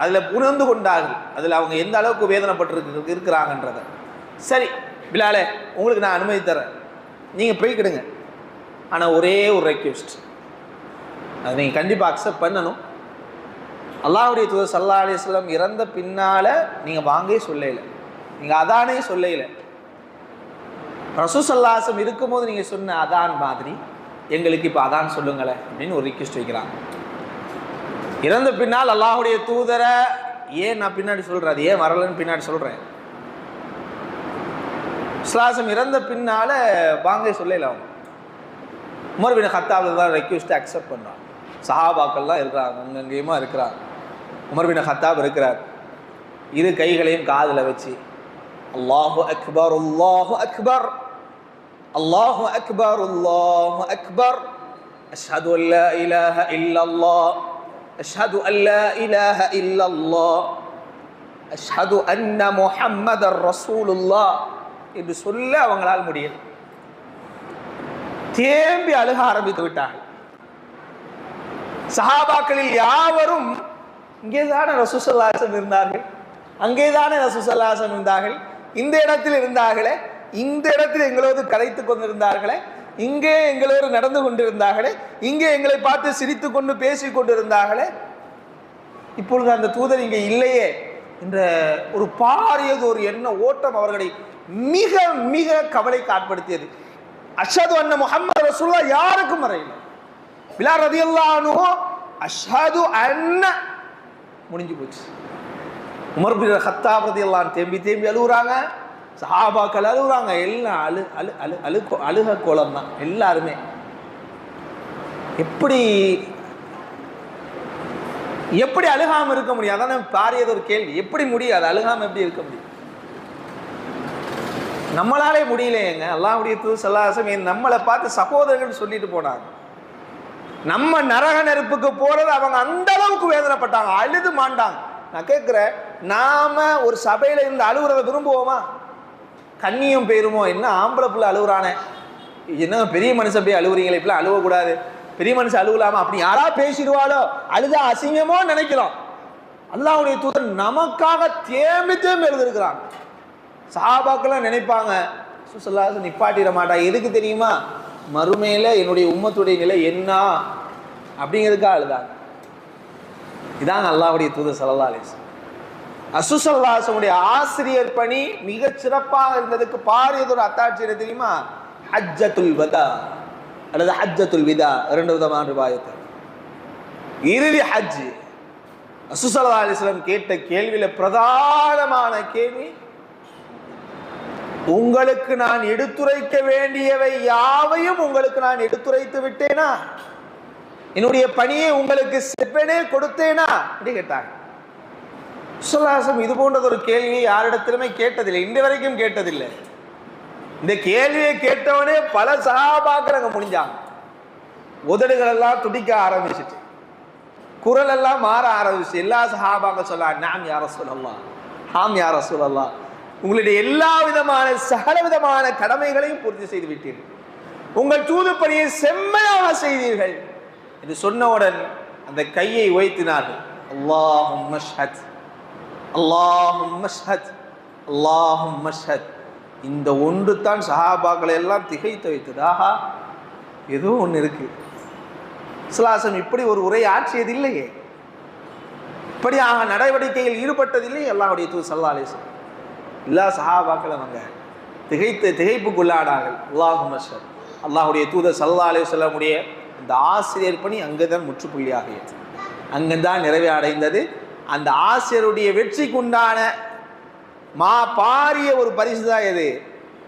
அதில் உணர்ந்து கொண்டார்கள். அதில் அவங்க எந்த அளவுக்கு வேதனைப்பட்டு இருக்கிறாங்கன்றதை. சரி பிலாலே, உங்களுக்கு நான் அனுமதி தரேன், நீங்கள் போய்க்கிடுங்க. ஆனால் ஒரே ஒரு ரெக்வெஸ்ட், அதை நீங்கள் கண்டிப்பாக அக்செப்ட் பண்ணணும். அல்லாஹ்வுடைய தூதர் ஸல்லல்லாஹு அலைஹி வஸல்லம் இறந்த பின்னால் நீங்கள் வாங்கே சொல்லலை, நீங்கள் அதானே சொல்லலை. ரசூல் ஸல்லல்லாஹு அலைஹி வஸல்லம் இருக்கும்போது நீங்கள் சொன்ன அதான் மாதிரி எங்களுக்கு இப்போ அதான் சொல்லுங்களேன் அப்படின்னு ஒரு ரிக்வெஸ்ட் வைக்கிறாங்க. இறந்த பின்னால் அல்லாஹ்வுடைய தூதரை ஏன் நான் பின்னாடி சொல்கிறேன், அது ஏன் வரலன்னு பின்னாடி சொல்கிறேன். இஸ்லாசம் இறந்த பின்னால் வாங்க சொல்லல. அவங்க உமர் பின் கத்தாப் தான் ரெக்வெஸ்ட்டை அக்செப்ட் பண்ணுறாங்க. சஹாபாக்கள்லாம் இருக்கிறாங்க, அங்கங்கேயுமா இருக்கிறாங்க. உமர் பின் கத்தாப் இருக்கிறார், இரு கைகளையும் காதில் வச்சு அல்லாஹு அக்பர் அல்லாஹு அக்பர் அல்லாஹு அக்பர் அல்லாஹு அக்பர் அஷ்ஹது அல்லா இலாஹ இல்லல்லாஹ் அஷ்ஹது அல்லா இலாஹ இல்லல்லாஹ் அஷ்ஹது அன்ன முஹம்மதர் ரசூலுல்லாஹ் என்று சொல்ல அவங்களால் முடியல. தேம்பி அழுக ஆரம்பித்து விட்டார்கள். சஹாபாக்களில் யாவரும் இங்கேதானே ரசூல் ஸல்லல்லாஹு அலைஹி வஸல்லம் இருந்தார்கள், அங்கேதானே ரசூல் ஸல்லல்லாஹு அலைஹி வஸல்லம் இருந்தார்கள், இந்த இடத்தில் இருந்தார்களே, இந்த இடத்தில் எங்களோடு கதைத்து கொண்டிருந்தார்களே, இங்கே எங்களோடு நடந்து கொண்டிருந்தார்களே, இங்கே எங்களை பார்த்து சிரித்து கொண்டு பேசி கொண்டிருந்தார்களே, இப்பொழுது அந்த தூதர் இங்கே இல்லையே என்ற ஒரு பாரியது ஒரு எண்ண ஓட்டம் அவர்களை மிக மிக கவலைக்கு ஆட்படுத்தியது. அஷ்ஹது அன்ன முஹம்மது ரசூலுல்லாஹ் யாருக்கும் வரையில. பிலால் ரலியல்லாஹு அன்ஹு அஷ்ஹது அன்ன முடிஞ்சு போச்சு. உமர் பின் கத்தாப் ரலியல்லாஹு அன்ஹு தேம்பி தேம்பி அழுகுறாங்க, சஹாபாக்கள் அழுகுறாங்க, எல்லாம் அழுக கோலம் தான் எல்லாருமே. எப்படி அழுகாம இருக்க முடியும்? அதான பாரியது ஒரு கேள்வி. எப்படி முடியாது? அழுகாம எப்படி இருக்க முடியும்? நம்மளாலே முடியலையேங்க. அல்லாஹ்வுடைய தூதர் ஸல்லல்லாஹு அலைஹி வஸல்லம் நம்மளை பார்த்து சகோதரர்கள் சொல்லிட்டு போனாங்க. நம்ம நரக நெருப்புக்கு போறது அவங்க அந்த அளவுக்கு வேதனைப்பட்டாங்க, அழுது மாண்டாங்க. நான் கேட்கிறேன், நாம ஒரு சபையில இருந்து அழுகுறத விரும்புவோமா? கண்ணியம் போயிருமோ? என்ன ஆம்பளை பிள்ளை அழுகுறானே, என்ன பெரிய மனுஷன் போய் அழுகுறீங்களே, இப்பெல்லாம் அழுவக்கூடாது, பெரிய மனுஷன் அழுகலாமா, அப்படி யாரா பேசிடுவாளோ, அழுதா அசிங்கமோ நினைக்கிறோம். அல்லாஹ்வுடைய தூதர் நமக்காக தேம்பி தேம்பி எழுதிருக்கிறாங்க. சஹாபாக்கெல்லாம் நினைப்பாங்க சுசல்லாச நிப்பாட்டிட மாட்டா, எதுக்கு தெரியுமா? மறுமையில என்னுடைய உம்மத்துடைய நிலை என்ன அப்படிங்கிறதுக்காக அழுதாங்க. இதாங்க அல்லாஹ்வுடைய தூதர் ஸல்லல்லாஹு அலைஹி வஸல்லம். ரசூல் ஸல்லல்லாஹு அலைஹி வஸல்லம் ஆசிரியர் பணி மிக சிறப்பாக இருந்ததுக்கு பாரியதொரு அத்தாட்சி என்ன தெரியுமா? ஹஜ்ஜத்துல் வதா அல்லது ஹஜ்ஜத்துல் விதா, இரண்டு விதமான ரிவாயத்து. இறுதி ஹஜ். ரசூல் ஸல்லல்லாஹு அலைஹி வஸல்லம் கேட்ட கேள்வியில பிரதானமான கேள்வி, உங்களுக்கு நான் எடுத்துரைக்க வேண்டியவை யாவையும் உங்களுக்கு நான் எடுத்துரைத்து விட்டேனா? என்னுடைய பணியை உங்களுக்கு செப்பனே கொடுத்தேனா அப்படி கேட்டாங்க. சுல்லாசம் இது போன்றது ஒரு கேள்வியை யாரிடத்திலுமே கேட்டதில்லை, இன்று வரைக்கும் கேட்டதில்லை. இந்த கேள்வியை கேட்டவனே பல சஹாபாக்கள் அங்க முடிஞ்சாங்க. உதடுகள் எல்லாம் துடிக்க ஆரம்பிச்சிட்டு, குரல் எல்லாம் மாற ஆரம்பிச்சு. எல்லா சஹாபாக்கள் சொன்னாங்க, நாம் யா ரசூலல்லாஹ், ஆம் யா ரசூலல்லாஹ், உங்களுடைய எல்லா விதமான சகல விதமான கடமைகளையும் பூர்த்தி செய்து விட்டீர்கள், உங்கள் தூது பணியை செம்மையாக செய்தீர்கள் என்று சொன்னவுடன் அந்த கையை உயர்த்தினார்கள். அல்லாஹும்ம ஷ்ஹத், அல்லாஹும்ம ஷ்ஹத், அல்லாஹும்ம ஷ்ஹத். இந்த ஒன்று தான் சஹாபாக்களை எல்லாம் திகைத்து வைத்தது. ஆஹா, ஏதோ ஒன்று இருக்கு. இஸ்லாசம் இப்படி ஒரு உரை ஆற்றியது இல்லையே, இப்படியாக நடவடிக்கையில் ஈடுபட்டதில்லை அல்லாஹ்வுடைய தூதர் ஸல்லல்லாஹு அலைஹி வஸல்லம். எல்லா சஹாபாக்களும் அவங்க திகைப்புக்குள்ளானார்கள். அல்லாஹும்ம ஷ்ஹத். அல்லாஹ்வுடைய தூதர் ஸல்லல்லாஹு அலைஹி வஸல்லமுடைய இந்த ஆசிரியர் பணி அங்குதான் முற்றுப்புள்ளியாகியது, அங்குதான் நிறைவே அடைந்தது. அந்த ஆசிரியருடைய வெற்றிக்குண்டான பாரிய ஒரு பரிசு தான் எது?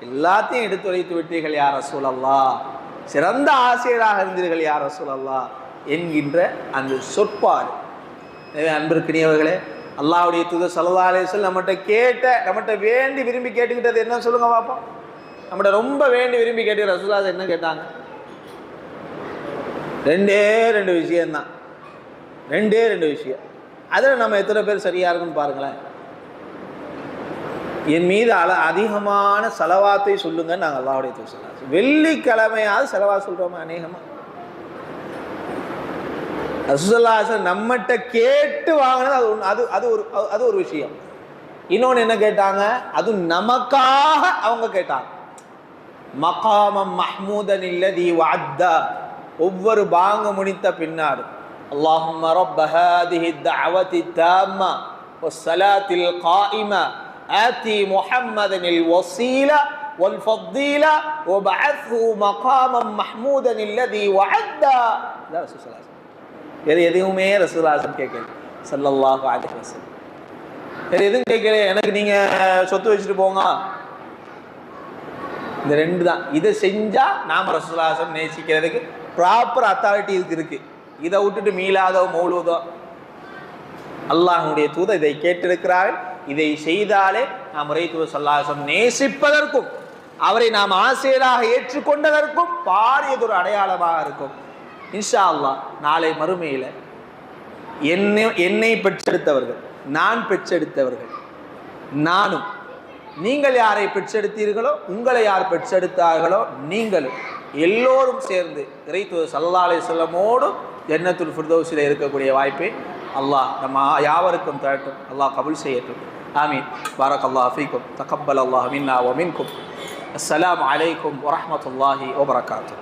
எல்லாத்தையும் எடுத்துரைத்து விட்டீர்கள் யா ரசூலல்லாஹ், சிறந்த ஆசிரியராக இருந்தீர்கள் யா ரசூலல்லாஹ் என்கின்ற அந்த சொற்பாடு. எனவே அன்பிற்கினியவர்களே, அல்லாஹ்வுடைய தூதர் ஸல்லல்லாஹு அலைஹி வஸல்லம் நம்மகிட்ட வேண்டி விரும்பி கேட்டுக்கிட்டது என்ன சொல்லுங்க பார்ப்போம். நம்மகிட்ட ரொம்ப வேண்டி விரும்பி கேட்டு ரசூலுல்லாஹ் என்ன கேட்டாங்க? ரெண்டே ரெண்டு விஷயம்தான், ரெண்டே ரெண்டு விஷயம். அதில் நம்ம எத்தனை பேர் சரியாக இருக்குன்னு பாருங்களேன். என் மீது அதிகமான செலவாத்தை சொல்லுங்கன்னு நாங்கள் அல்லாஹ்வுடைய தூதர் ஸல்லல்லாஹு அலைஹி வஸல்லம் வெள்ளிக்கிழமையாவது செலவா சொல்கிறோமா? அநேகமாக ரசூலுல்லாஹி ஸல்லல்லாஹு அலைஹி வஸல்லம் நம்மகிட்ட கேட்டு வாங்கினது அது ஒரு விஷயம். இன்னொன்று என்ன கேட்டாங்க? அது நமக்காக அவங்க கேட்டாங்க. மகாமம் மஹ்மூதன் இல்லதி வஅத்தா, ஒவ்வொரு பாங்க முடித்த பின்னாடு அல்லாஹும்ம ரப்ப ஹாதிஹி தஅவதி தாம்மா வஸ்ஸலாத்தில் காயிமா ஆதி முஹம்மதனில் வஸீலா வல் ஃபதீலா வபஅத்ஹு மகாமம் மஹ்மூதன் இல்லதி வஅத்தா. இதான் ரசூலுல்லாஹி ஸல்லல்லாஹு அலைஹி வஸல்லம். வேறு எதுவுமே ரசூலுல்லாஹி ஸல்லல்லாஹு அலைஹி வஸல்லம் கேட்கல. ஸல்லல்லாஹு அலைஹி வஸல்லம் வேறு எதுவும் கேட்கல. எனக்கு நீங்கள் சொத்து வச்சுட்டு போங்க, இந்த ரெண்டு தான். இதை செஞ்சால் நாம் ரசூலுல்லாஹி ஸல்லல்லாஹு அலைஹி வஸல்லம் நேசிக்கிறதுக்கு ப்ராப்பர் அத்தாரிட்டி இதுக்கு இருக்குது. இதை விட்டுட்டு மீளாதோ மௌலூதோ, அல்லாஹ்வுடைய தூதர் இதை கேட்டிருக்கிறார்கள். இதை செய்தாலே நாம் இறை தூதர் ஸல்லல்லாஹு அலைஹி வஸல்லம் நேசிப்பதற்கும் அவரை நாம் ஆசிரியராக ஏற்றுக்கொண்டதற்கும் பாரியதொரு அடையாளமாக இருக்கும். இன்ஷா அல்லாஹ் நாளை மறுமையில் என்னை பெற்றெடுத்தவர்கள், நான் பெற்றெடுத்தவர்கள், நானும், நீங்கள் யாரை பெற்றெடுத்தீர்களோ, உங்களை யார் பெற்றெடுத்தார்களோ, நீங்களும் எல்லோரும் சேர்ந்து இறை தூதர் ஸல்லல்லாஹு அலைஹி வஸல்லமோடு ஜன்னத்துல் ஃபிர்தௌஸில் இருக்கக்கூடிய வாய்ப்பை அல்லாஹ் நம்ம யாவருக்கும் தரட்டும். அல்லாஹ் கபூல் செய்யட்டும். ஆமீன். பாரக்கல்லாஹு ஃபீக்கும். தகப்பல் அல்லாஹ் மின்னா வ மின்கும். அஸ்ஸலாமு அலைக்கும் வரஹ்மத்துல்லாஹி வபரகாத்துஹு.